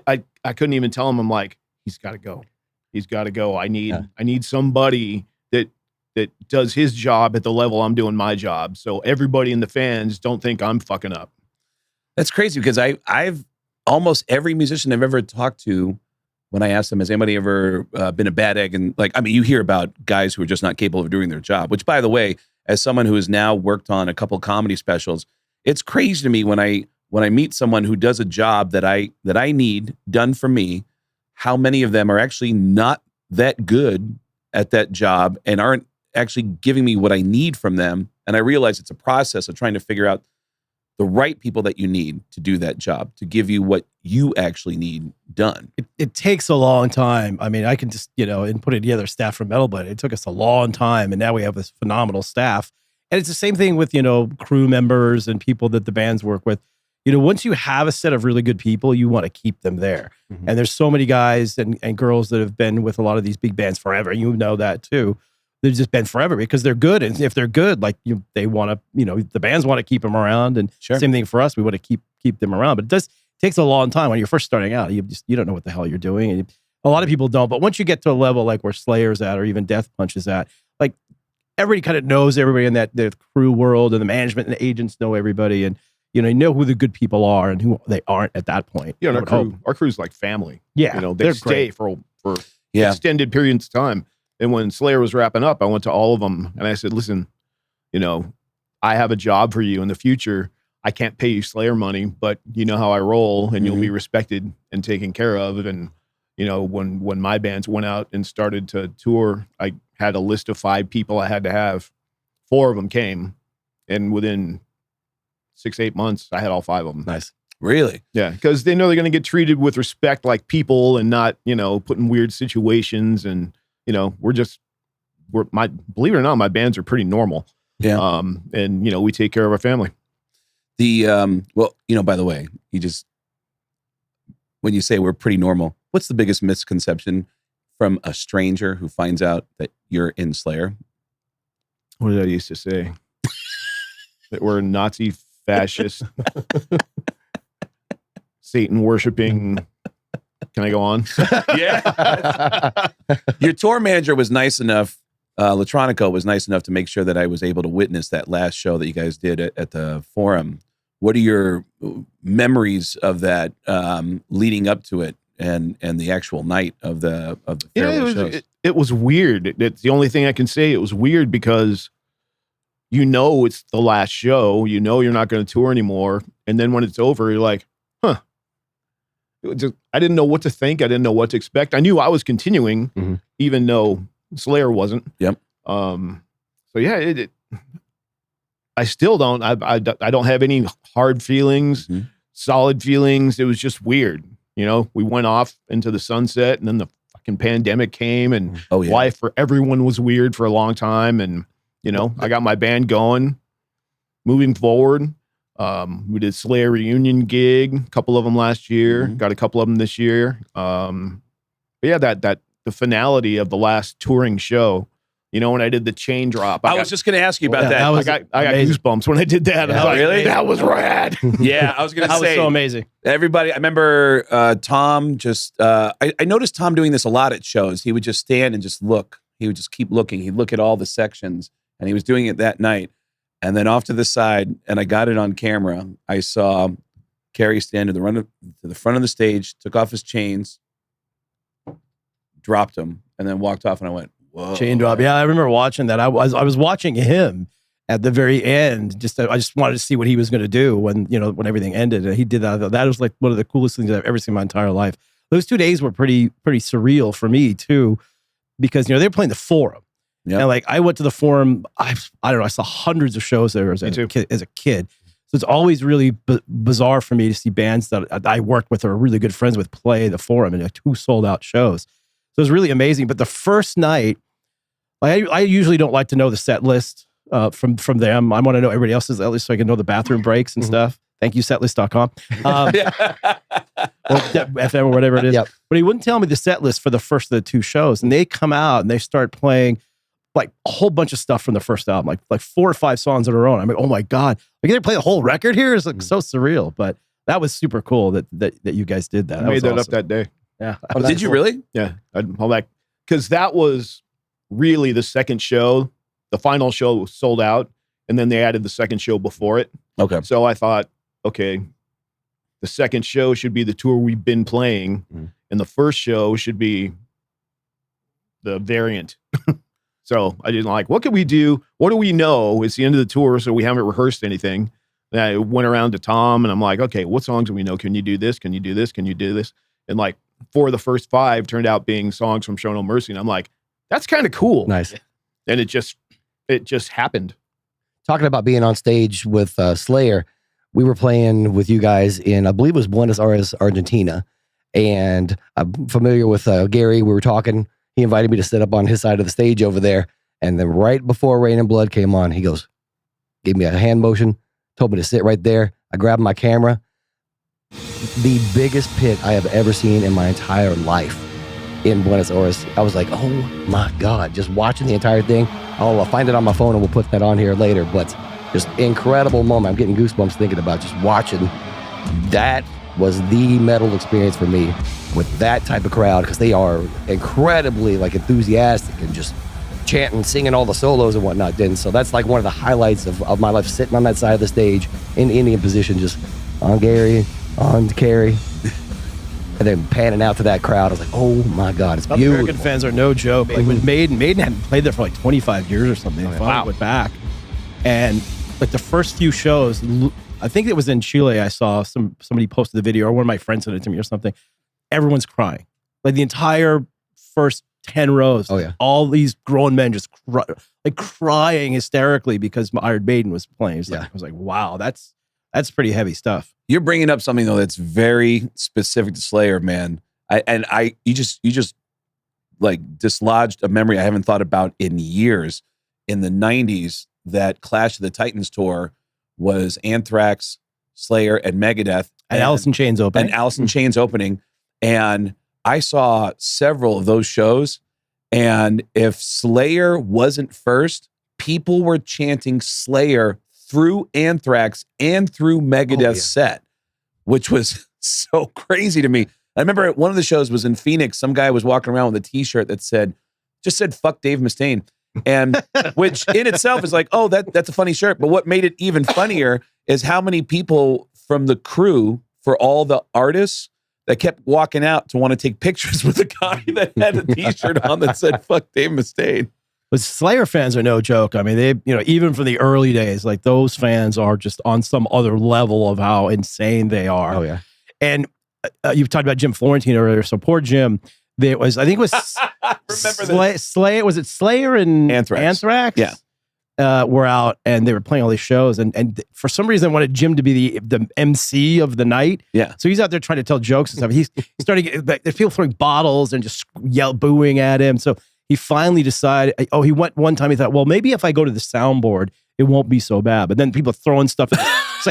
I couldn't even tell him. I'm like, he's got to go. He's got to go. I need somebody that does his job at the level I'm doing my job. So everybody in the fans don't think I'm fucking up. That's crazy because I've almost every musician I've ever talked to, when I ask them, has anybody ever been a bad egg? And like, I mean, you hear about guys who are just not capable of doing their job, which by the way, as someone who has now worked on a couple comedy specials, it's crazy to me when I meet someone who does a job that I need done for me, how many of them are actually not that good at that job and aren't actually giving me what I need from them. And I realize it's a process of trying to figure out the right people that you need to do that job, to give you what you actually need done. It takes a long time. I mean, I can just, and put together staff from Metal, but it took us a long time. And now we have this phenomenal staff. And it's the same thing with, crew members and people that the bands work with. Once you have a set of really good people, you want to keep them there. Mhm. And there's so many guys and girls that have been with a lot of these big bands forever. You know that too. They've just been forever because they're good. And if they're good, like they want to, the bands want to keep them around. And Sure. same thing for us. We want to keep them around. But it takes a long time when you're first starting out. You don't know what the hell you're doing. And a lot of people don't. But once you get to a level like where Slayer's at, or even Death Punch is at, like everybody kind of knows everybody in the crew world, and the management and the agents know everybody. And you know who the good people are and who they aren't at that point. Yeah, I and would hope. our crew's like family. Yeah, They they're stay great. for Yeah. extended periods of time. And when Slayer was wrapping up, I went to all of them and I said, listen, I have a job for you in the future. I can't pay you Slayer money, but you know how I roll, and you'll be respected and taken care of. And, when my bands went out and started to tour, I had a list of 5 people I had to have. 4 of them came. And within 6-8 months, I had all 5 of them. Nice. Really? Yeah, because they know they're going to get treated with respect like people and not, put in weird situations. And, believe it or not, my bands are pretty normal. Yeah. And, we take care of our family. By the way, when you say we're pretty normal, what's the biggest misconception from a stranger who finds out that you're in Slayer? What did I used to say? That we're Nazi fascist, Satan worshiping. Can I go on? Yeah. Your tour manager was nice enough. Latronico was nice enough to make sure that I was able to witness that last show that you guys did at the Forum. What are your memories of that leading up to it and the actual night of the farewell shows? It was weird. It's the only thing I can say. It was weird because it's the last show. You're not going to tour anymore. And then when it's over, you're like, huh. I didn't know what to think. I didn't know what to expect. I knew I was continuing, even though Slayer wasn't. Yep. So yeah, I still don't. I don't have any hard feelings, solid feelings. It was just weird. You know, we went off into the sunset, and then the fucking pandemic came, and life for everyone was weird for a long time. And you know, I got my band going, moving forward. We did Slayer reunion gig, a couple of them last year, got a couple of them this year. But yeah, that the finality of the last touring show, you know, when I did the chain drop. I was just going to ask you about that. I got goosebumps when I did that. Yeah, really? That was rad. Yeah, I was going to say. That was so amazing. Everybody, I remember Tom just, I noticed Tom doing this a lot at shows. He would just stand and just look. He would just keep looking. He'd look at all the sections, and he was doing it that night. And then off to the side, and I got it on camera, I saw Kerry stand to the front of the stage, took off his chains, dropped them, and then walked off, and I went, whoa. Chain drop. Yeah, I remember watching that. I was watching him at the very end. I just wanted to see what he was going to do when everything ended. And he did that. That was like one of the coolest things I've ever seen in my entire life. Those 2 days were pretty surreal for me too, because they were playing the Forum. Yep. And like I went to the Forum, I don't know, I saw hundreds of shows there as a kid. So it's always really bizarre for me to see bands that I worked with or are really good friends with play the Forum, and like 2 sold out shows. So it was really amazing. But the first night, I usually don't like to know the set list from them. I want to know everybody else's set list so I can know the bathroom breaks and stuff. Thank you, setlist.com. Or FM or whatever it is. Yep. But he wouldn't tell me the set list for the first of the 2 shows. And they come out and they start playing like a whole bunch of stuff from the first album, like 4 or 5 songs on their own. I'm like, oh my God. Like, they play the whole record here? It's like so surreal. But that was super cool that you guys did that. I made that up that day. Yeah. Did you really? Yeah. Because that was really the second show. The final show was sold out, and then they added the second show before it. Okay. So I thought, okay, the second show should be the tour we've been playing, and the first show should be the variant. So I didn't what can we do? What do we know? It's the end of the tour, so we haven't rehearsed anything. And I went around to Tom, and I'm like, okay, what songs do we know? Can you do this? Can you do this? Can you do this? And like 4 of the first 5 turned out being songs from Show No Mercy. And I'm like, that's kind of cool. Nice. And it just happened. Talking about being on stage with Slayer, we were playing with you guys in, I believe it was Buenos Aires, Argentina. And I'm familiar with Gary. We were talking. He invited me to sit up on his side of the stage over there. And then right before Rain and Blood came on, he goes, gave me a hand motion, told me to sit right there. I grabbed my camera. The biggest pit I have ever seen in my entire life in Buenos Aires. I was like, oh my God, just watching the entire thing. I'll find it on my phone and we'll put that on here later. But just incredible moment. I'm getting goosebumps thinking about just watching. That was the metal experience for me with that type of crowd, because they are incredibly like enthusiastic and just chanting, singing all the solos and whatnot. And so that's like one of the highlights of my life, sitting on that side of the stage in Indian position, just on Gary, on Kerry, and then panning out to that crowd. I was like, oh my God, it's beautiful. American fans are no joke. Like when Maiden hadn't played there for like 25 years or something. They finally went back. And like the first few shows, I think it was in Chile, I saw somebody posted the video, or one of my friends sent it to me or something. Everyone's crying. Like the entire first 10 rows. Oh yeah. All these grown men just crying hysterically because Iron Maiden was playing. I was like, wow, that's pretty heavy stuff. You're bringing up something though that's very specific to Slayer, man. You just like dislodged a memory I haven't thought about in years. In the 90s, that Clash of the Titans tour was Anthrax, Slayer, and Megadeth, and Alice in Chains opening. And I saw several of those shows. And if Slayer wasn't first, people were chanting Slayer through Anthrax and through Megadeth's set, which was so crazy to me. I remember one of the shows was in Phoenix. Some guy was walking around with a t-shirt that said fuck Dave Mustaine. And which in itself is like, oh, that's a funny shirt. But what made it even funnier is how many people from the crew for all the artists that kept walking out to want to take pictures with a guy that had a t-shirt on that said fuck Dave Mustaine. But Slayer fans are no joke. I mean, they, even from the early days, like those fans are just on some other level of how insane they are. Oh yeah. And you talked about Jim Florentine earlier. So poor Jim. There was, I think it was Slayer. Was it Slayer and Anthrax? Yeah. Were out and they were playing all these shows. And for some reason, I wanted Jim to be the MC of the night. Yeah. So he's out there trying to tell jokes and stuff. He's starting to get, there's people throwing bottles and just booing at him. So he finally decided, he went one time, he thought, well, maybe if I go to the soundboard, it won't be so bad. But then people throwing stuff, it's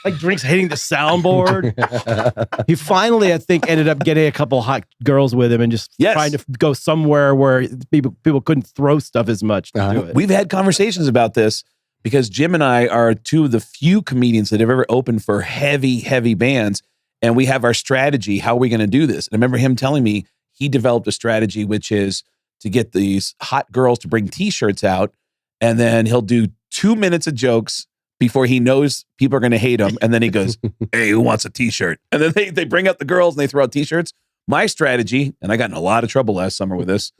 like drinks hitting the soundboard. He finally, I think, ended up getting a couple hot girls with him and just trying to go somewhere where people couldn't throw stuff as much to do it. We've had conversations about this because Jim and I are two of the few comedians that have ever opened for heavy, heavy bands. And we have our strategy. How are we going to do this? And I remember him telling me he developed a strategy, which is to get these hot girls to bring t-shirts out. And then he'll do 2 minutes of jokes before he knows people are going to hate him. And then he goes, hey, who wants a t-shirt? And then they bring out the girls and they throw out t-shirts. My strategy, and I got in a lot of trouble last summer with this,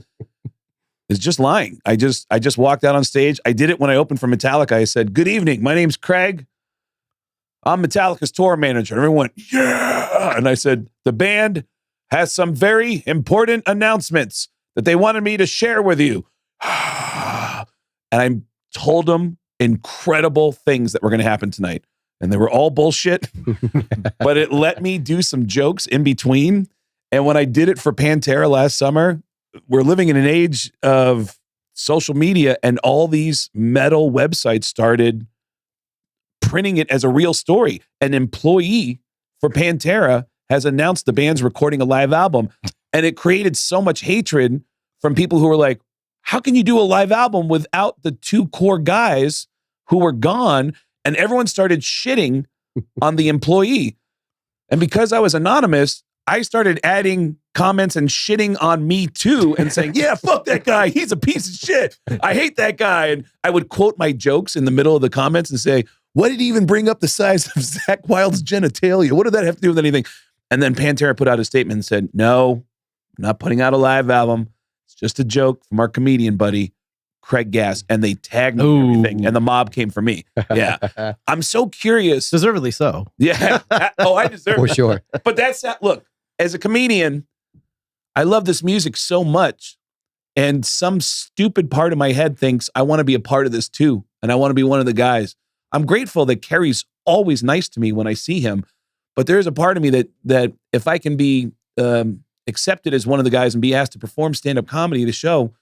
is just lying. I just walked out on stage. I did it when I opened for Metallica. I said, good evening. My name's Craig. I'm Metallica's tour manager. And everyone went, yeah. And I said, the band has some very important announcements that they wanted me to share with you. And I told them incredible things that were going to happen tonight. And they were all bullshit, but it let me do some jokes in between. And when I did it for Pantera last summer, we're living in an age of social media and all these metal websites started printing it as a real story. An employee for Pantera has announced the band's recording a live album. And it created so much hatred from people who were like, how can you do a live album without the two core guys who were gone? And everyone started shitting on the employee. And because I was anonymous, I started adding comments and shitting on me too and saying, yeah, fuck that guy. He's a piece of shit. I hate that guy. And I would quote my jokes in the middle of the comments and say, what did he even bring up the size of Zakk Wylde's genitalia? What did that have to do with anything? And then Pantera put out a statement and said, no, I'm not putting out a live album. It's just a joke from our comedian buddy, Craig Gass. And they tagged me and everything. And the mob came for me. Yeah. I'm so curious. Deservedly so. Yeah. I deserve it. For sure. But that's not, look, as a comedian, I love this music so much. And some stupid part of my head thinks I want to be a part of this too. And I want to be one of the guys. I'm grateful that Kerry's always nice to me when I see him. But there's a part of me that if I can be accepted as one of the guys and be asked to perform stand-up comedy at a show,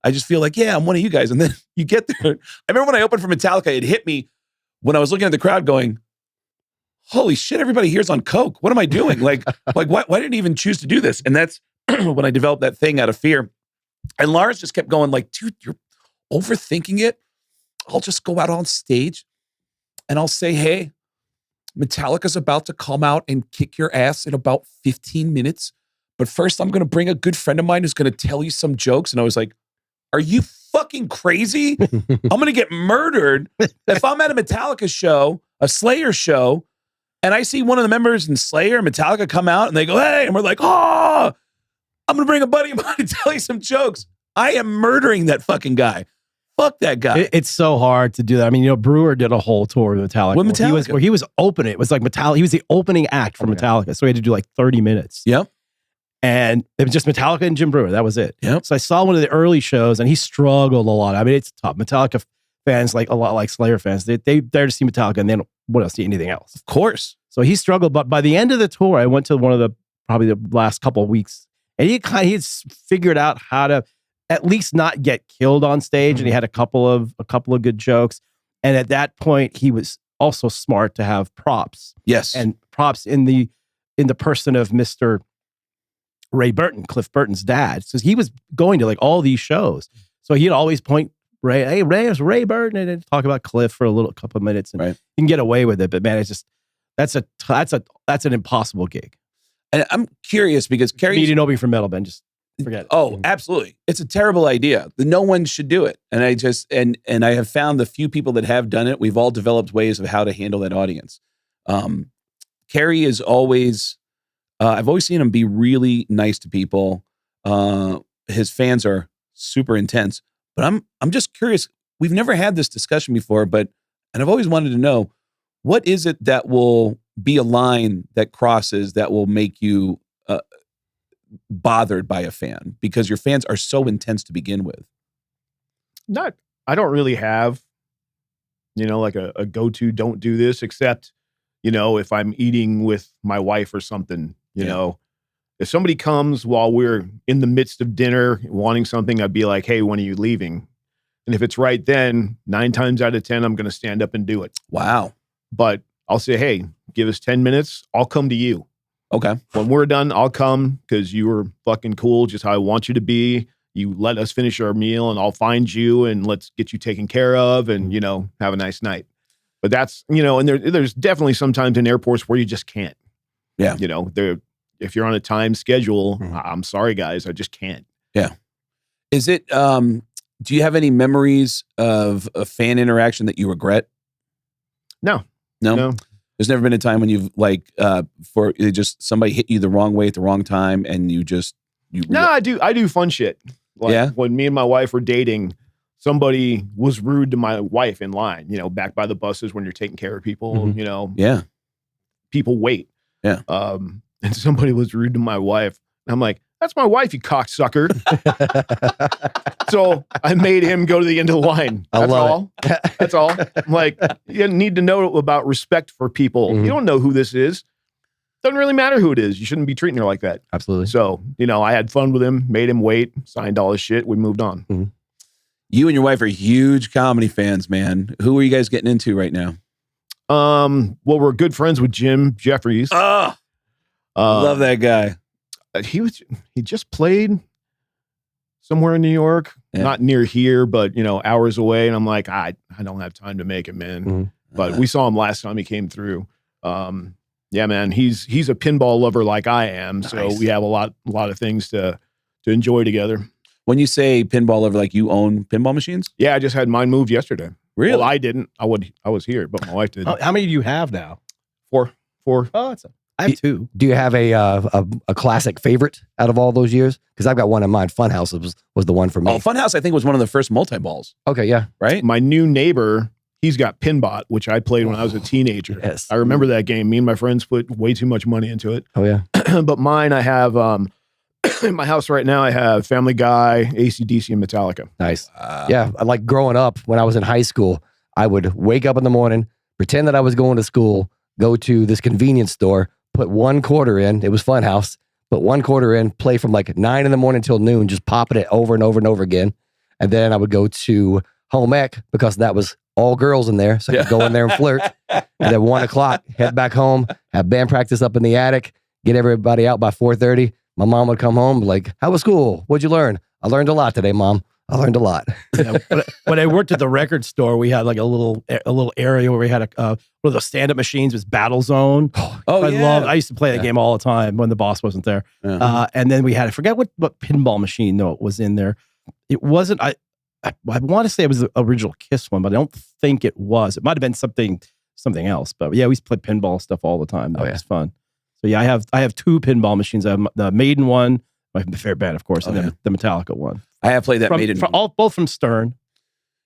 I just feel like, yeah, I'm one of you guys. And then you get there. I remember when I opened for Metallica, it hit me when I was looking at the crowd going, holy shit, everybody here's on coke. What am I doing? Like why didn't I even choose to do this? And that's when I developed that thing out of fear. And Lars just kept going like, dude, you're overthinking it. I'll just go out on stage and I'll say, hey, Metallica's about to come out and kick your ass in about 15 minutes. But first, I'm going to bring a good friend of mine who's going to tell you some jokes. And I was like, are you fucking crazy? I'm going to get murdered if I'm at a Metallica show, a Slayer show, and I see one of the members in Slayer, Metallica come out and they go, hey, and we're like, oh, I'm going to bring a buddy of mine to tell you some jokes. I am murdering that fucking guy. Fuck that guy. It's so hard to do that. I mean, Brewer did a whole tour with Metallica. With Metallica. Where he was opening. It was like Metallica. He was the opening act for Metallica. So he had to do like 30 minutes. Yep. And it was just Metallica and Jim Brewer. That was it. Yep. So I saw one of the early shows and he struggled a lot. I mean, it's tough. Metallica fans, like a lot like Slayer fans, they there to see Metallica and they don't want to see anything else. Of course. So he struggled. But by the end of the tour, I went to one of the, probably the last couple of weeks, and he had figured out how to at least not get killed on stage. And he had a couple of good jokes. And at that point, he was also smart to have props. Yes. And props in the person of Mr. Ray Burton, Cliff Burton's dad. So he was going to like all these shows. So he'd always point Ray, hey, it's Ray Burton, and then talk about Cliff for a couple of minutes, and you can get away with it. But man, it's just that's an impossible gig. And I'm curious because Kerry needing opening for metal band, just forget it. Oh, absolutely. It's a terrible idea. No one should do it. And I just and I have found the few people that have done it, we've all developed ways of how to handle that audience. Kerry is always I've always seen him be really nice to people. His fans are super intense. But I'm just curious. We've never had this discussion before, and I've always wanted to know, what is it that will be a line that crosses that will make you bothered by a fan? Because your fans are so intense to begin with. I don't really have, like a go-to, don't do this, except, if I'm eating with my wife or something, you know, if somebody comes while we're in the midst of dinner wanting something, I'd be like, hey, when are you leaving? And if it's right then, 9 times out of 10, I'm going to stand up and do it. Wow. But I'll say, hey, give us 10 minutes. I'll come to you. Okay. When we're done, I'll come because you were fucking cool, just how I want you to be. You let us finish our meal and I'll find you and let's get you taken care of and, have a nice night. But that's, and there's definitely sometimes in airports where you just can't. Yeah. If you're on a time schedule, I'm sorry, guys, I just can't. Yeah. Is it, do you have any memories of a fan interaction that you regret? No. There's never been a time when you've for just somebody hit you the wrong way at the wrong time and No, I do fun shit. Yeah. When me and my wife were dating, somebody was rude to my wife in line, back by the buses when you're taking care of people, Yeah. People wait. Yeah. And somebody was rude to my wife. And I'm like, that's my wife, you cocksucker. So I made him go to the end of the line. That's all. That's all. I'm like, you need to know about respect for people. You don't know who this is. Doesn't really matter who it is. You shouldn't be treating her like that. Absolutely. So, I had fun with him, made him wait, signed all his shit. We moved on. You and your wife are huge comedy fans, man. Who are you guys getting into right now? Well, we're good friends with Jim Jeffries. Love that guy. He just played somewhere in New York, not near here, but hours away. And I'm like, I don't have time to make it, man. But we saw him last time he came through. Yeah, man, he's a pinball lover like I am. Nice. So we have a lot of things to enjoy together. When you say pinball lover, like you own pinball machines? Yeah, I just had mine moved yesterday. Really? Well, I didn't. I was here, but my wife did. How many do you have now? 4. Oh, I have 2. Do you have a classic favorite out of all those years? Because I've got one in mind. Funhouse was the one for me. Oh, Funhouse, I think, was one of the first multi-balls. Okay, yeah. Right? My new neighbor, he's got Pinbot, which I played when I was a teenager. Yes. I remember that game. Me and my friends put way too much money into it. Oh, yeah. But mine, I have, in my house right now, I have Family Guy, AC/DC, and Metallica. Nice. Yeah, like growing up, when I was in high school, I would wake up in the morning, pretend that I was going to school, go to this convenience store, put $1 in. It was Funhouse. Put $1 in, play from like 9 in the morning till noon, just popping it over and over and over again. And then I would go to home ec because that was all girls in there. So I could go in there and flirt. And then 1 o'clock, head back home, have band practice up in the attic, get everybody out by 4:30. My mom would come home like, how was school? What'd you learn? I learned a lot today, Mom. I learned a lot. Yeah, when I worked at the record store, we had like a little area where we had one of those stand-up machines was Battle Zone. I used to play that game all the time when the boss wasn't there. And then we had, I forget what pinball machine was in there. It wasn't, I want to say it was the original Kiss one, but I don't think it was. It might have been something else. But yeah, we used to play pinball stuff all the time. That was fun. So yeah, I have 2 pinball machines. I have the Maiden one, my favorite band, of course, and then the Metallica one. I have played that Maiden. Both from Stern.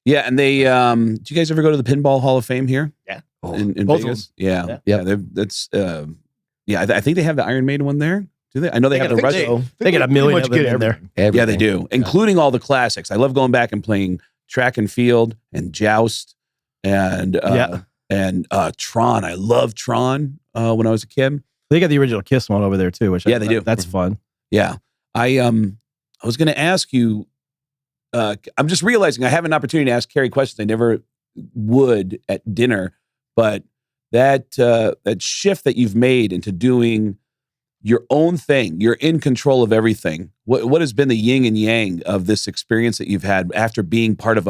Yeah, and they. Do you guys ever go to the Pinball Hall of Fame here? Yeah, in Vegas. Yeah. That's. I think they have the Iron Maiden one there. Do they? I know they have the Russo. They get a million of them in there. Everything. Yeah, they do, including all the classics. I love going back and playing Track and Field and Joust and Tron. I love Tron when I was a kid. They got the original Kiss one over there too, which they do. That's fun. Yeah, I was going to ask you. I'm just realizing I have an opportunity to ask Kerry questions I never would at dinner, but that shift that you've made into doing your own thing, you're in control of everything. What has been the yin and yang of this experience that you've had after being part of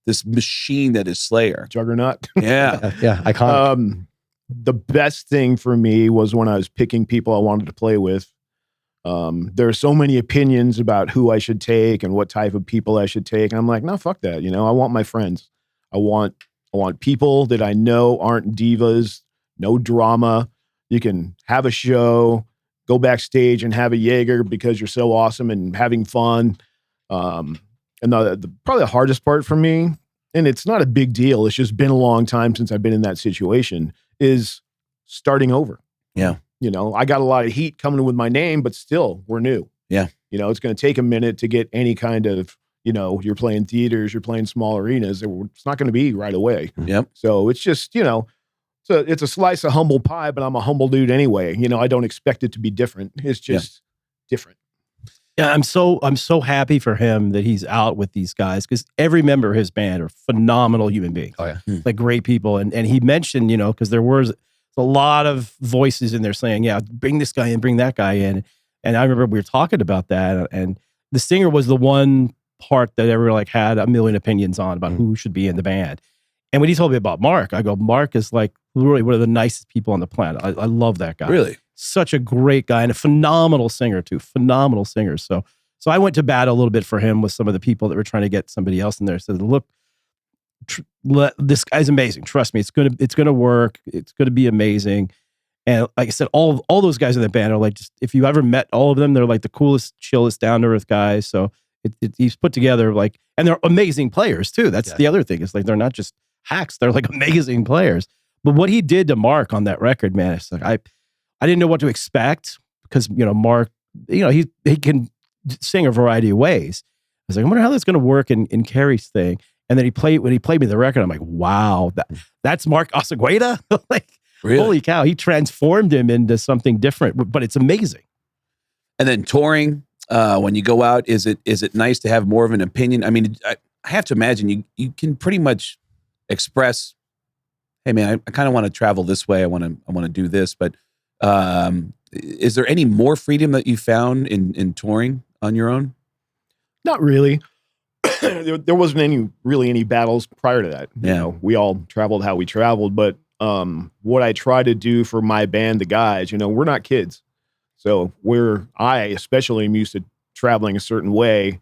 this machine that is Slayer? Juggernaut. Yeah. Yeah, iconic. The best thing for me was when I was picking people I wanted to play with. There are so many opinions about who I should take and what type of people I should take. And I'm like, no, fuck that. I want my friends. I want people that I know aren't divas, no drama. You can have a show, go backstage and have a Jaeger because you're so awesome and having fun. And the probably the hardest part for me, and it's not a big deal, it's just been a long time since I've been in that situation, is starting over. Yeah. You know, I got a lot of heat coming with my name, but still, we're new. Yeah. You know, it's going to take a minute to get any kind of, you know, you're playing theaters, you're playing small arenas. It's not going to be right away. Yep. So it's just, you know, it's a slice of humble pie, but I'm a humble dude anyway. You know, I don't expect it to be different. It's just different. Yeah, I'm so happy for him that he's out with these guys, because every member of his band are phenomenal human beings. Oh yeah. Like great people. And he mentioned, you know, because there was a lot of voices in there saying, yeah, bring this guy in, bring that guy in. And I remember we were talking about that, and the singer was the one part that everyone like had a million opinions on about who should be in the band. And when he told me about Mark, I go, Mark is like really one of the nicest people on the planet. I love that guy. Really? Such a great guy and a phenomenal singer too. Phenomenal singer. So I went to bat a little bit for him with some of the people that were trying to get somebody else in there. So look, this guy's amazing. Trust me, it's gonna work. It's gonna be amazing. And like I said, all those guys in the band are like, just if you ever met all of them, they're like the coolest, chillest, down to earth guys. So he's put together like, and they're amazing players too. That's the other thing. It's like they're not just hacks; they're like amazing players. But what he did to Mark on that record, man, it's like I didn't know what to expect, because you know Mark, you know he can sing a variety of ways. I was like, I wonder how that's going to work in Kerry's thing. And then when he played me the record, I'm like, wow, that's Mark Osagueda? Like, Really? holy cow, he transformed him into something different, but it's amazing. And then touring, when you go out, is it nice to have more of an opinion? I mean, I have to imagine you can pretty much express, hey man, I kind of want to travel this way. I want to do this. But is there any more freedom that you found in touring on your own? Not really. There wasn't any battles prior to that. You know, we all traveled how we traveled, but what I try to do for my band, the guys, you know, we're not kids. So I especially am used to traveling a certain way.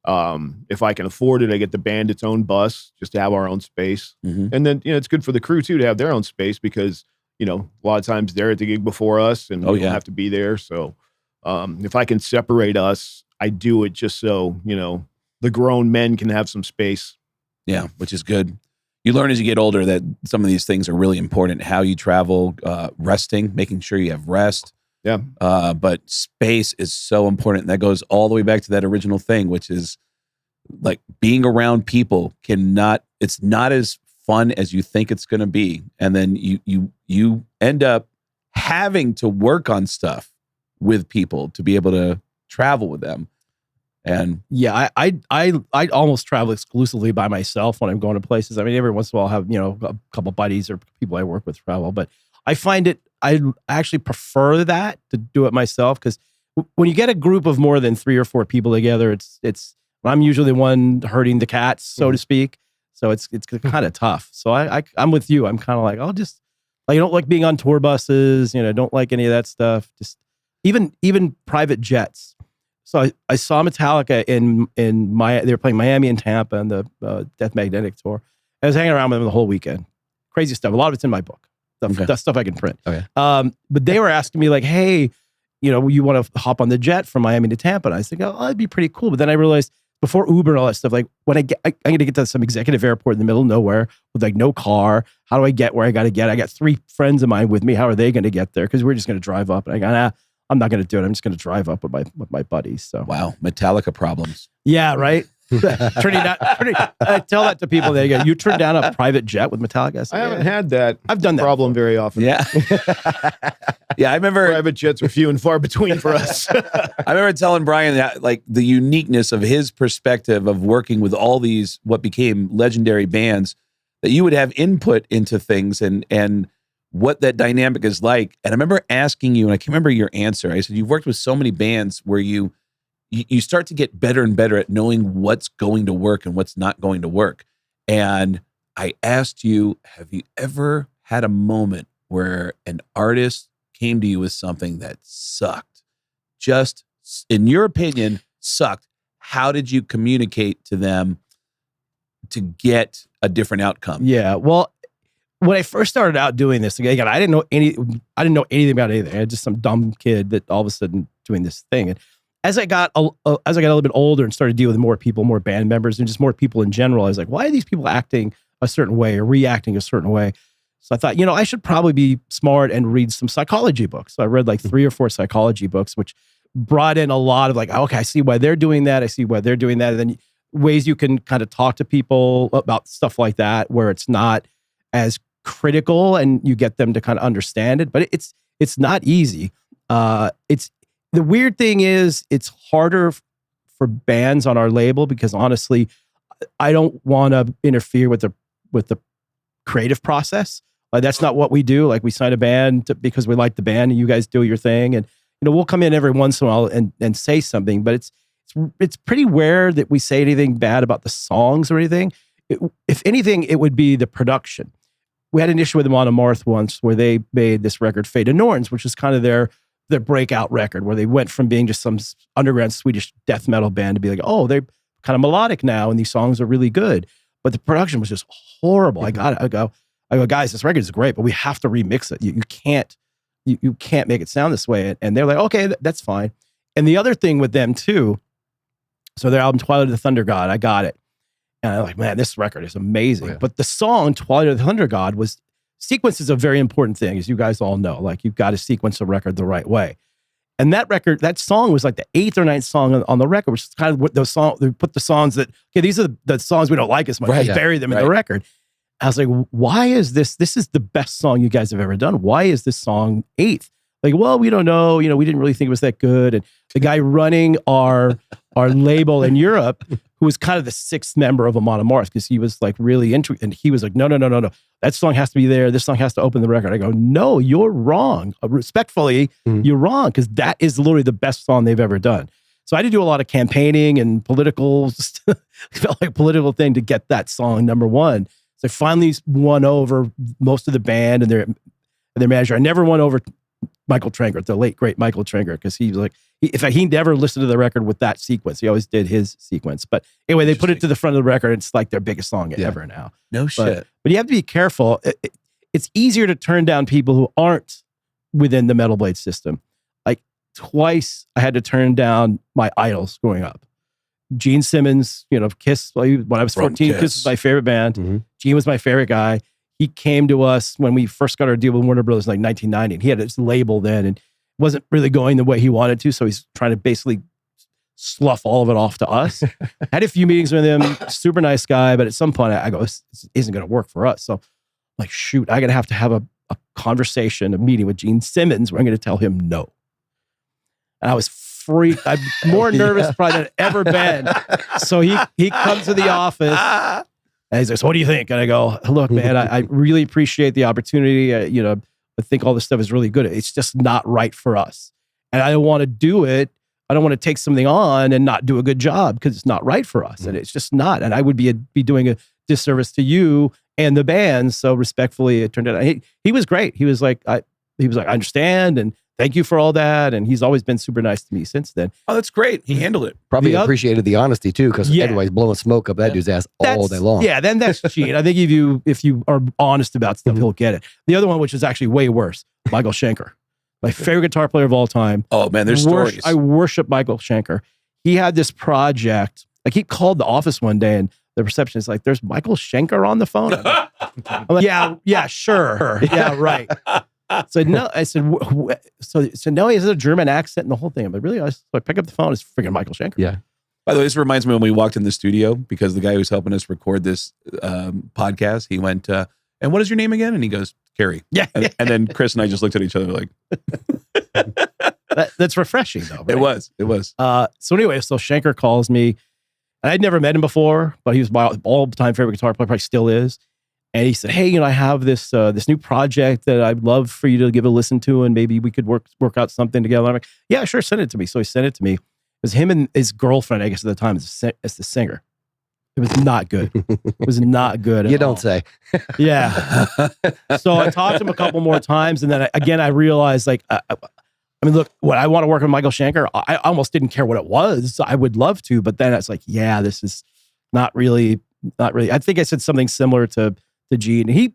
If I can afford it, I get the band its own bus just to have our own space. Mm-hmm. And then, you know, it's good for the crew too to have their own space, because, you know, a lot of times they're at the gig before us and we don't have to be there. So if I can separate us, I do it just so, you know, the grown men can have some space. Yeah, which is good. You learn as you get older that some of these things are really important. How you travel, resting, making sure you have rest. Yeah. But space is so important. And that goes all the way back to that original thing, which is like being around people it's not as fun as you think it's going to be. And then you end up having to work on stuff with people to be able to travel with them. And yeah, I almost travel exclusively by myself when I'm going to places. I mean, every once in a while I'll have, you know, a couple buddies or people I work with travel, but I find I actually prefer that to do it myself, because when you get a group of more than 3 or 4 people together, I'm usually the one herding the cats, so to speak. So it's kind of tough. So I'm with you. I'm kind of like, I don't like being on tour buses, you know, don't like any of that stuff. Just even private jets. So I saw Metallica they were playing Miami and Tampa and the Death Magnetic tour. I was hanging around with them the whole weekend. Crazy stuff. A lot of it's in my book. That's stuff I can print. Okay. But they were asking me like, hey, you know, you want to hop on the jet from Miami to Tampa? And I was like, oh, that'd be pretty cool. But then I realized before Uber and all that stuff, like when I'm going to get to some executive airport in the middle of nowhere with like no car. How do I get where I got to get? I got 3 friends of mine with me. How are they going to get there? Because we're just going to drive up. And I go, I'm not going to do it. I'm just going to drive up with my buddies. So wow, Metallica problems. Yeah, right. Turning down. I tell that to people. They go, "You turn down a private jet with Metallica." I haven't had that. I've done that problem very often. Yeah, yeah. I remember private jets are few and far between for us. I remember telling Brian that, like, the uniqueness of his perspective of working with all these what became legendary bands, that you would have input into things and what that dynamic is like. And I remember asking you, and I can't remember your answer. I said, you've worked with so many bands where you start to get better and better at knowing what's going to work and what's not going to work. And I asked you, have you ever had a moment where an artist came to you with something that sucked? Just, in your opinion, sucked. How did you communicate to them to get a different outcome? Yeah, well, when I first started out doing this, again, I didn't know anything about anything. I had just some dumb kid that all of a sudden doing this thing. And as I got a little bit older and started dealing with more people, more band members, and just more people in general, I was like, why are these people acting a certain way or reacting a certain way? So I thought, I should probably be smart and read some psychology books. So I read like 3 or 4 psychology books, which brought in a lot of like, okay, I see why they're doing that. I see why they're doing that. And then ways you can kind of talk to people about stuff like that, where it's not as critical and you get them to kind of understand it. But it's not easy. It's the weird thing is it's harder for bands on our label because honestly, I don't want to interfere with the creative process. Like that's not what we do. Like we sign a band because we like the band and you guys do your thing. And, we'll come in every once in a while and say something, but it's pretty rare that we say anything bad about the songs or anything. If anything, it would be the production. We had an issue with them on a Marth once where they made this record, Fate of Norns, which is kind of their breakout record, where they went from being just some underground Swedish death metal band to be like, oh, they're kind of melodic now and these songs are really good. But the production was just horrible. I go, guys, this record is great, but we have to remix it. You can't make it sound this way. And they're like, okay, that's fine. And the other thing with them too, so their album Twilight of the Thunder God, I got it. And I'm like, man, this record is amazing. Oh, yeah. But the song Twilight of the Thunder God sequence is a very important thing, as you guys all know. Like you've got to sequence a record the right way. And that song was like the 8th or 9th song on the record, which is kind of what those songs, they put the songs that, okay, these are the songs we don't like as much. Right, They bury them in the record. I was like, why is this is the best song you guys have ever done. Why is this song 8th? Like, well, we don't know. We didn't really think it was that good. And the guy running our label in Europe, who was kind of the 6th member of Amon Amarth, because he was like really into it. And he was like, no. That song has to be there. This song has to open the record. I go, no, you're wrong. Respectfully, you're wrong, because that is literally the best song they've ever done. So I had to do a lot of campaigning and political thing to get that song number 1. So I finally won over most of the band and their manager. I never won over Michael Tranger, the late great Michael Tranger, because he was like, he never listened to the record with that sequence. He always did his sequence. But anyway, they put it to the front of the record. It's like their biggest song ever now. No shit. But you have to be careful. It's easier to turn down people who aren't within the Metal Blade system. Like twice I had to turn down my idols growing up. Gene Simmons, Kiss, when I was 14, Kiss was my favorite band. Mm-hmm. Gene was my favorite guy. He came to us when we first got our deal with Warner Brothers in like 1990. And he had his label then and wasn't really going the way he wanted to. So he's trying to basically slough all of it off to us. Had a few meetings with him, super nice guy. But at some point I go, this isn't going to work for us. So I'm like, shoot, I'm going to have a conversation, a meeting with Gene Simmons where I'm going to tell him no. And I was freaked. I'm more nervous probably than I've ever been. So he comes to the office and he's like, so what do you think? And I go, look, man, I really appreciate the opportunity. I think all this stuff is really good. It's just not right for us. And I don't want to do it. I don't want to take something on and not do a good job because it's not right for us. And it's just not. And I would be doing a disservice to you and the band. So respectfully, it turned out, he was great. He was like, I understand. And thank you for all that. And he's always been super nice to me since then. Oh, that's great. He handled it. Probably appreciated the honesty too, because everybody's blowing smoke up that dude's ass all day long. Yeah, then that's Gene. I think if you are honest about stuff, he'll get it. The other one, which is actually way worse, Michael Schenker, my favorite guitar player of all time. Oh man, there's stories. I worship Michael Schenker. He had this project. Like he called the office one day and the receptionist is like, there's Michael Schenker on the phone. I'm like, yeah, sure. Yeah, right. So no, I said, so no, he has a German accent and the whole thing. I'm like, really? So I pick up the phone. It's freaking Michael Schenker. Yeah. By the way, this reminds me when we walked in the studio, because the guy who's helping us record this podcast, he went, and what is your name again? And he goes, Kerry. Yeah. And then Chris and I just looked at each other like. That's refreshing though. Right? It was. So anyway, so Schenker calls me. And I'd never met him before, but he was my all-time favorite guitar player, probably still is. And he said, hey, I have this new project that I'd love for you to give a listen to, and maybe we could work out something together. I'm like, yeah, sure, send it to me. So he sent it to me. It was him and his girlfriend, I guess at the time, as the singer. It was not good. It was not good at You don't all. say. Yeah. So I talked to him a couple more times, and then I realized, like, I mean, look, what I want to work with Michael Schenker, I almost didn't care what it was. I would love to, but then it's like, yeah, this is not really. I think I said something similar to Gene. He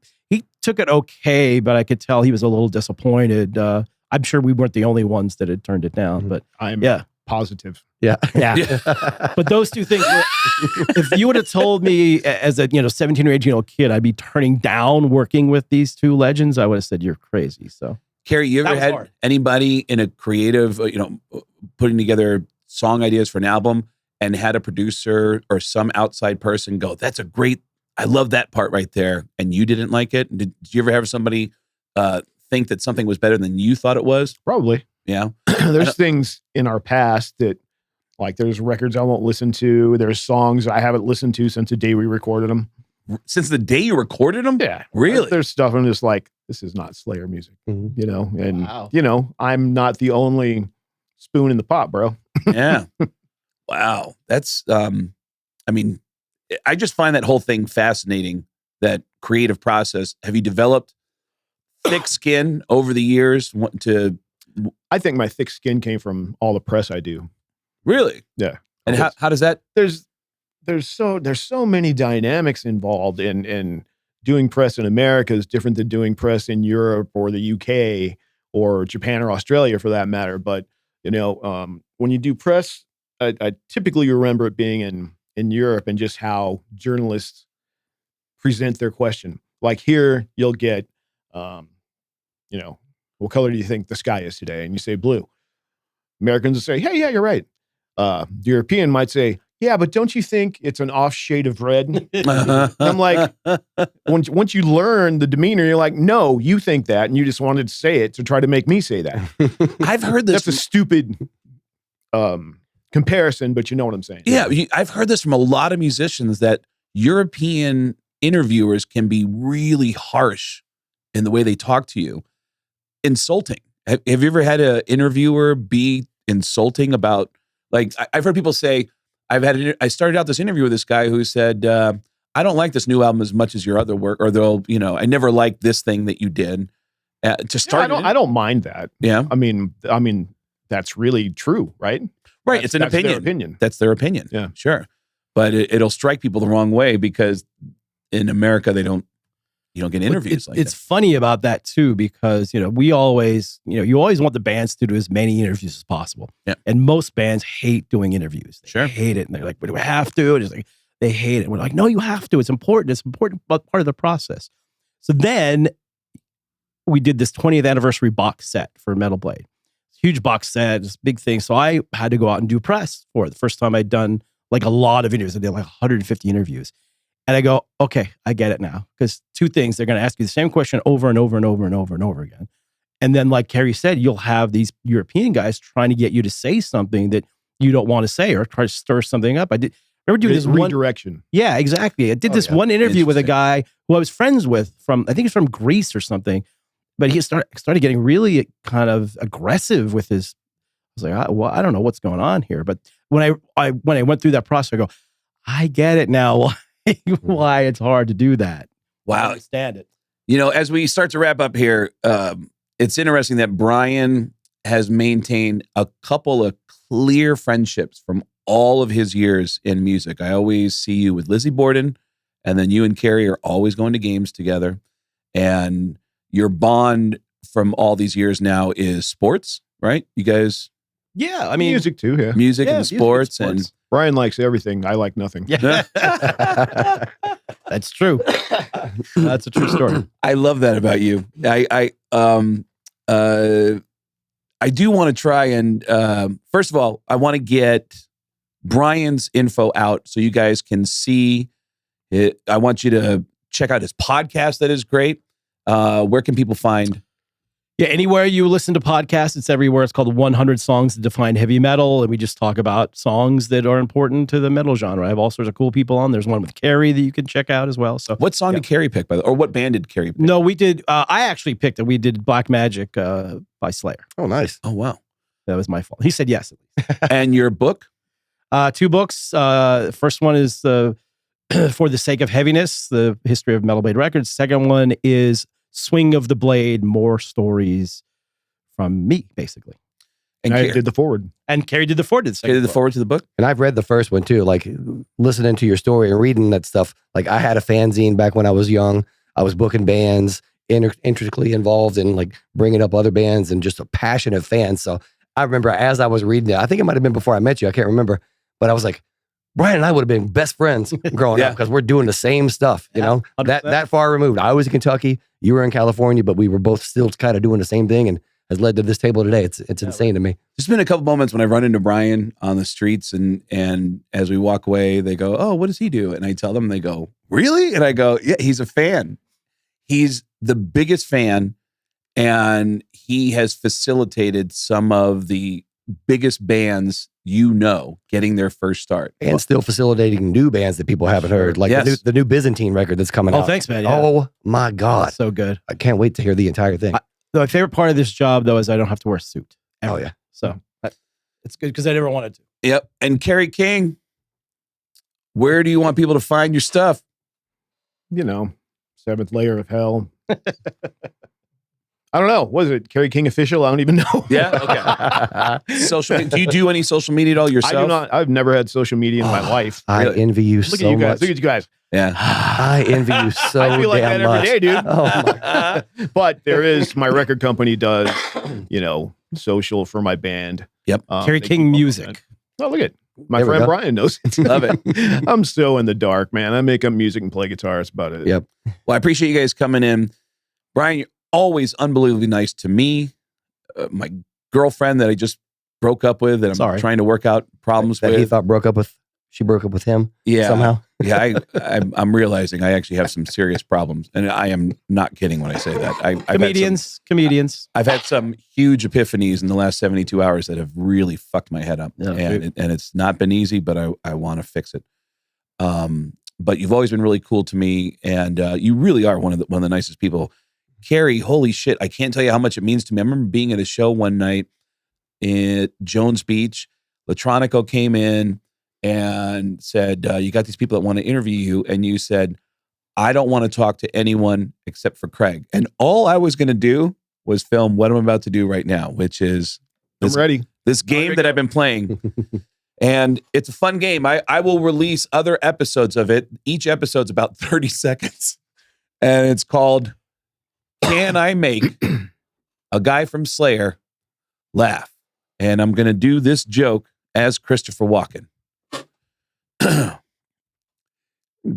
took it okay, but I could tell he was a little disappointed. I'm sure we weren't the only ones that had turned it down, but I'm positive. Yeah. Yeah. But those two things, if you would have told me as a 17 or 18-year-old kid, I'd be turning down working with these two legends, I would have said, you're crazy. So, Kerry, you ever was had hard. anybody in a creative, putting together song ideas for an album and had a producer or some outside person go, that's a great, I love that part right there, and you didn't like it? Did you ever have somebody think that something was better than you thought it was? Probably. Yeah. There's things in our past that, like, there's records I won't listen to. There's songs I haven't listened to since the day we recorded them. Since the day you recorded them? Yeah. Really? There's stuff I'm just like, this is not Slayer music, Mhm. And, Wow. I'm not the only spoon in the pot, bro. Yeah. Wow. That's, I just find that whole thing fascinating, that creative process. Have you developed thick skin over the years I think my thick skin came from all the press I do. really? Yeah. And how does that? There's so many dynamics involved in doing press in America is different than doing press in Europe or the UK or Japan or Australia for that matter. But, when you do press, I typically remember it being in Europe and just how journalists present their question. Like here, you'll get, what color do you think the sky is today? And you say blue. Americans will say, hey, yeah, you're right. The European might say, yeah, but don't you think it's an off shade of red? I'm like, once you learn the demeanor, you're like, no, you think that, and you just wanted to say it to try to make me say that. I've heard this. That's a stupid comparison, but you know what I'm saying. Yeah, I've heard this from a lot of musicians, that European interviewers can be really harsh in the way they talk to you, insulting. Have you ever had an interviewer be insulting about, like, I've heard people say, I started out this interview with this guy who said, I don't like this new album as much as your other work, or I never liked this thing that you did. To start, I don't mind that. Yeah. I mean, that's really true, right? Right. It's an that's opinion. their opinion. That's their opinion. Yeah. Sure. But it'll strike people the wrong way, because in America, you don't get interviews like it's that. funny about that too, because we always, you always want the bands to do as many interviews as possible. Yeah. And most bands hate doing interviews. They Sure. hate it, and they're like, "But do we have to?" And it's like they hate it. And we're like, "No, you have to. It's important. It's important, but part of the process." So then we did this 20th anniversary box set for Metal Blade. Huge box set, this big thing. So I had to go out and do press for it. The first time I'd done like a lot of interviews. I did like 150 interviews. And I go, okay, I get it now. Because two things, they're going to ask you the same question over and over and over and over and over again. And then, like Kerry said, you'll have these European guys trying to get you to say something that you don't want to say, or try to stir something up. I did remember doing this redirection. Yeah, exactly. I did this one interview with a guy who I was friends with I think he's from Greece or something. But he started getting really kind of aggressive with his. I was like, I don't know what's going on here. But when I went through that process, I go, I get it now. Why it's hard to do that. Wow. I understand it. As we start to wrap up here, it's interesting that Brian has maintained a couple of clear friendships from all of his years in music. I always see you with Lizzie Borden, and then you and Kerry are always going to games together. And your bond from all these years now is sports, right? You guys, Yeah, I mean, Music too, yeah. music Yeah, and music sports, and and sports. Brian likes everything. I like nothing. Yeah. That's true. That's a true story. I love that about you. I do want to try and first of all, I want to get Brian's info out so you guys can see it. I want you to check out his podcast. That is great. Where can people find? Yeah, anywhere you listen to podcasts, it's everywhere. It's called 100 Songs That Define Heavy Metal, and we just talk about songs that are important to the metal genre. I have all sorts of cool people on. There's one with Kerry that you can check out as well. So, What song did Kerry pick, by the way? Or what band did Kerry pick? no, we did. I actually picked it. We did Black Magic by Slayer. Oh, nice. Oh, wow. That was my fault. He said yes. And your book? 2 books. First one is For the Sake of Heaviness, the history of Metal Blade Records. Second one is Swing of the Blade, more stories from me, basically. And I did the forward. And Kerry did the forward. Kerry did the forward to the book? And I've read the first one too, like listening to your story and reading that stuff. Like I had a fanzine back when I was young. I was booking bands, intricately involved in like bringing up other bands and just a passionate fan. So I remember as I was reading it, I think it might have been before I met you. I can't remember, but I was like, Brian and I would have been best friends growing up because we're doing the same stuff, you know, 100%. that far removed. I was in Kentucky, you were in California, but we were both still kind of doing the same thing and has led to this table today. It's insane to me. There's been a couple moments when I run into Brian on the streets and as we walk away, they go, "Oh, what does he do?" And I tell them, they go, "Really?" And I go, "Yeah, he's a fan. He's the biggest fan, and he has facilitated some of the biggest bands getting their first start. And still facilitating new bands that people haven't heard, like the new Byzantine record that's coming out. Oh, thanks, man. Yeah. Oh, my God. So good. I can't wait to hear the entire thing. My favorite part of this job, though, is I don't have to wear a suit. Oh, yeah. So it's good because I never wanted to. Yep. And Kerry King, where do you want people to find your stuff? You know, seventh layer of hell. I don't know. What is it? Kerry King official? I don't even know. Yeah. Okay. Social. Do you do any social media at all yourself? I do not. I've never had social media in my life. I envy you Look so at you guys. much. Look at you guys. Yeah. I envy you so I feel like damn that much. every day, dude. Oh, my. But there is, my record company does, you know, social for my band. Yep. Kerry they King keep up with Music. that. Oh, look at my There we friend go. Brian knows it. Love it. I'm so in the dark, man. I make up music and play guitar. That's about it. Yep. Well, I appreciate you guys coming in. Brian, you're always unbelievably nice to me. My girlfriend that I just broke up with, that I'm trying to work out problems That with. he thought she broke up with him somehow. Yeah, I'm realizing I actually have some serious problems, and I am not kidding when I say that. Comedians. I've had some huge epiphanies in the last 72 hours that have really fucked my head up, and it's not been easy, but I want to fix it. But you've always been really cool to me, and you really are one of the nicest people. Kerry, holy shit, I can't tell you how much it means to me. I remember being at a show one night in Jones Beach. Latronico came in and said, you got these people that want to interview you. And you said, I don't want to talk to anyone except for Craig. And all I was going to do was film what I'm about to do right now, which is I'm ready. This game that I've been playing. And it's a fun game. I will release other episodes of it. Each episode's about 30 seconds. And it's called Can I Make a Guy from Slayer Laugh? And I'm going to do this joke as Christopher Walken.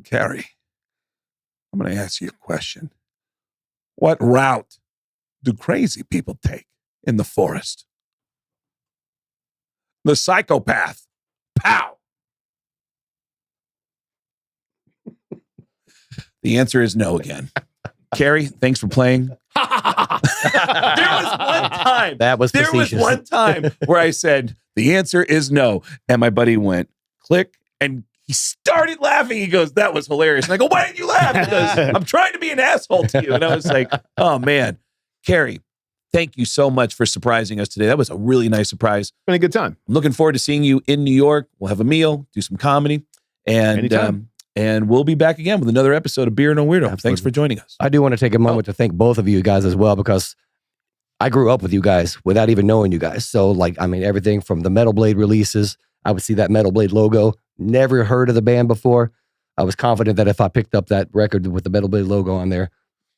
Kerry, I'm going to ask you a question. What route do crazy people take in the forest? The psychopath. Pow! The answer is no again. Kerry, thanks for playing. There was one time. That was facetious. There was one time where I said, the answer is no. And my buddy went, click, and he started laughing. He goes, that was hilarious. And I go, why didn't you laugh? He goes, I'm trying to be an asshole to you. And I was like, oh, man. Kerry, thank you so much for surprising us today. That was a really nice surprise. Been a good time. I'm looking forward to seeing you in New York. We'll have a meal, do some comedy, and we'll be back again with another episode of Beardo and Weirdo. Absolutely. Thanks for joining us. I do want to take a moment to thank both of you guys as well, because I grew up with you guys without even knowing you guys. So, like, I mean, everything from the Metal Blade releases, I would see that Metal Blade logo. Never heard of the band before. I was confident that if I picked up that record with the Metal Blade logo on there,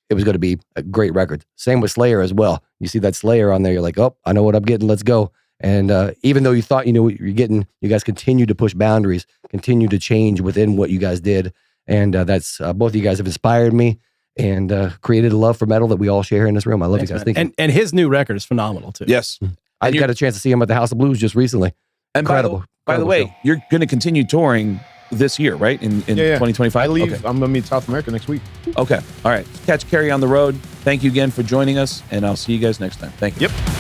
it was going to be a great record. Same with Slayer as well. You see that Slayer on there, you're like, oh, I know what I'm getting. Let's go. And even though you thought you knew what you're getting, you guys continue to push boundaries, continue to change within what you guys did. And that's both of you guys have inspired me and created a love for metal that we all share in this room. I love you guys. Thank you. And his new record is phenomenal too. Yes. I got a chance to see him at the House of Blues just recently. And Incredible. By the way, you're going to continue touring this year, right? In 2025? I leave. Okay. I'm going to meet South America next week. Okay. All right. Catch Kerry on the road. Thank you again for joining us, and I'll see you guys next time. Thank you. Yep.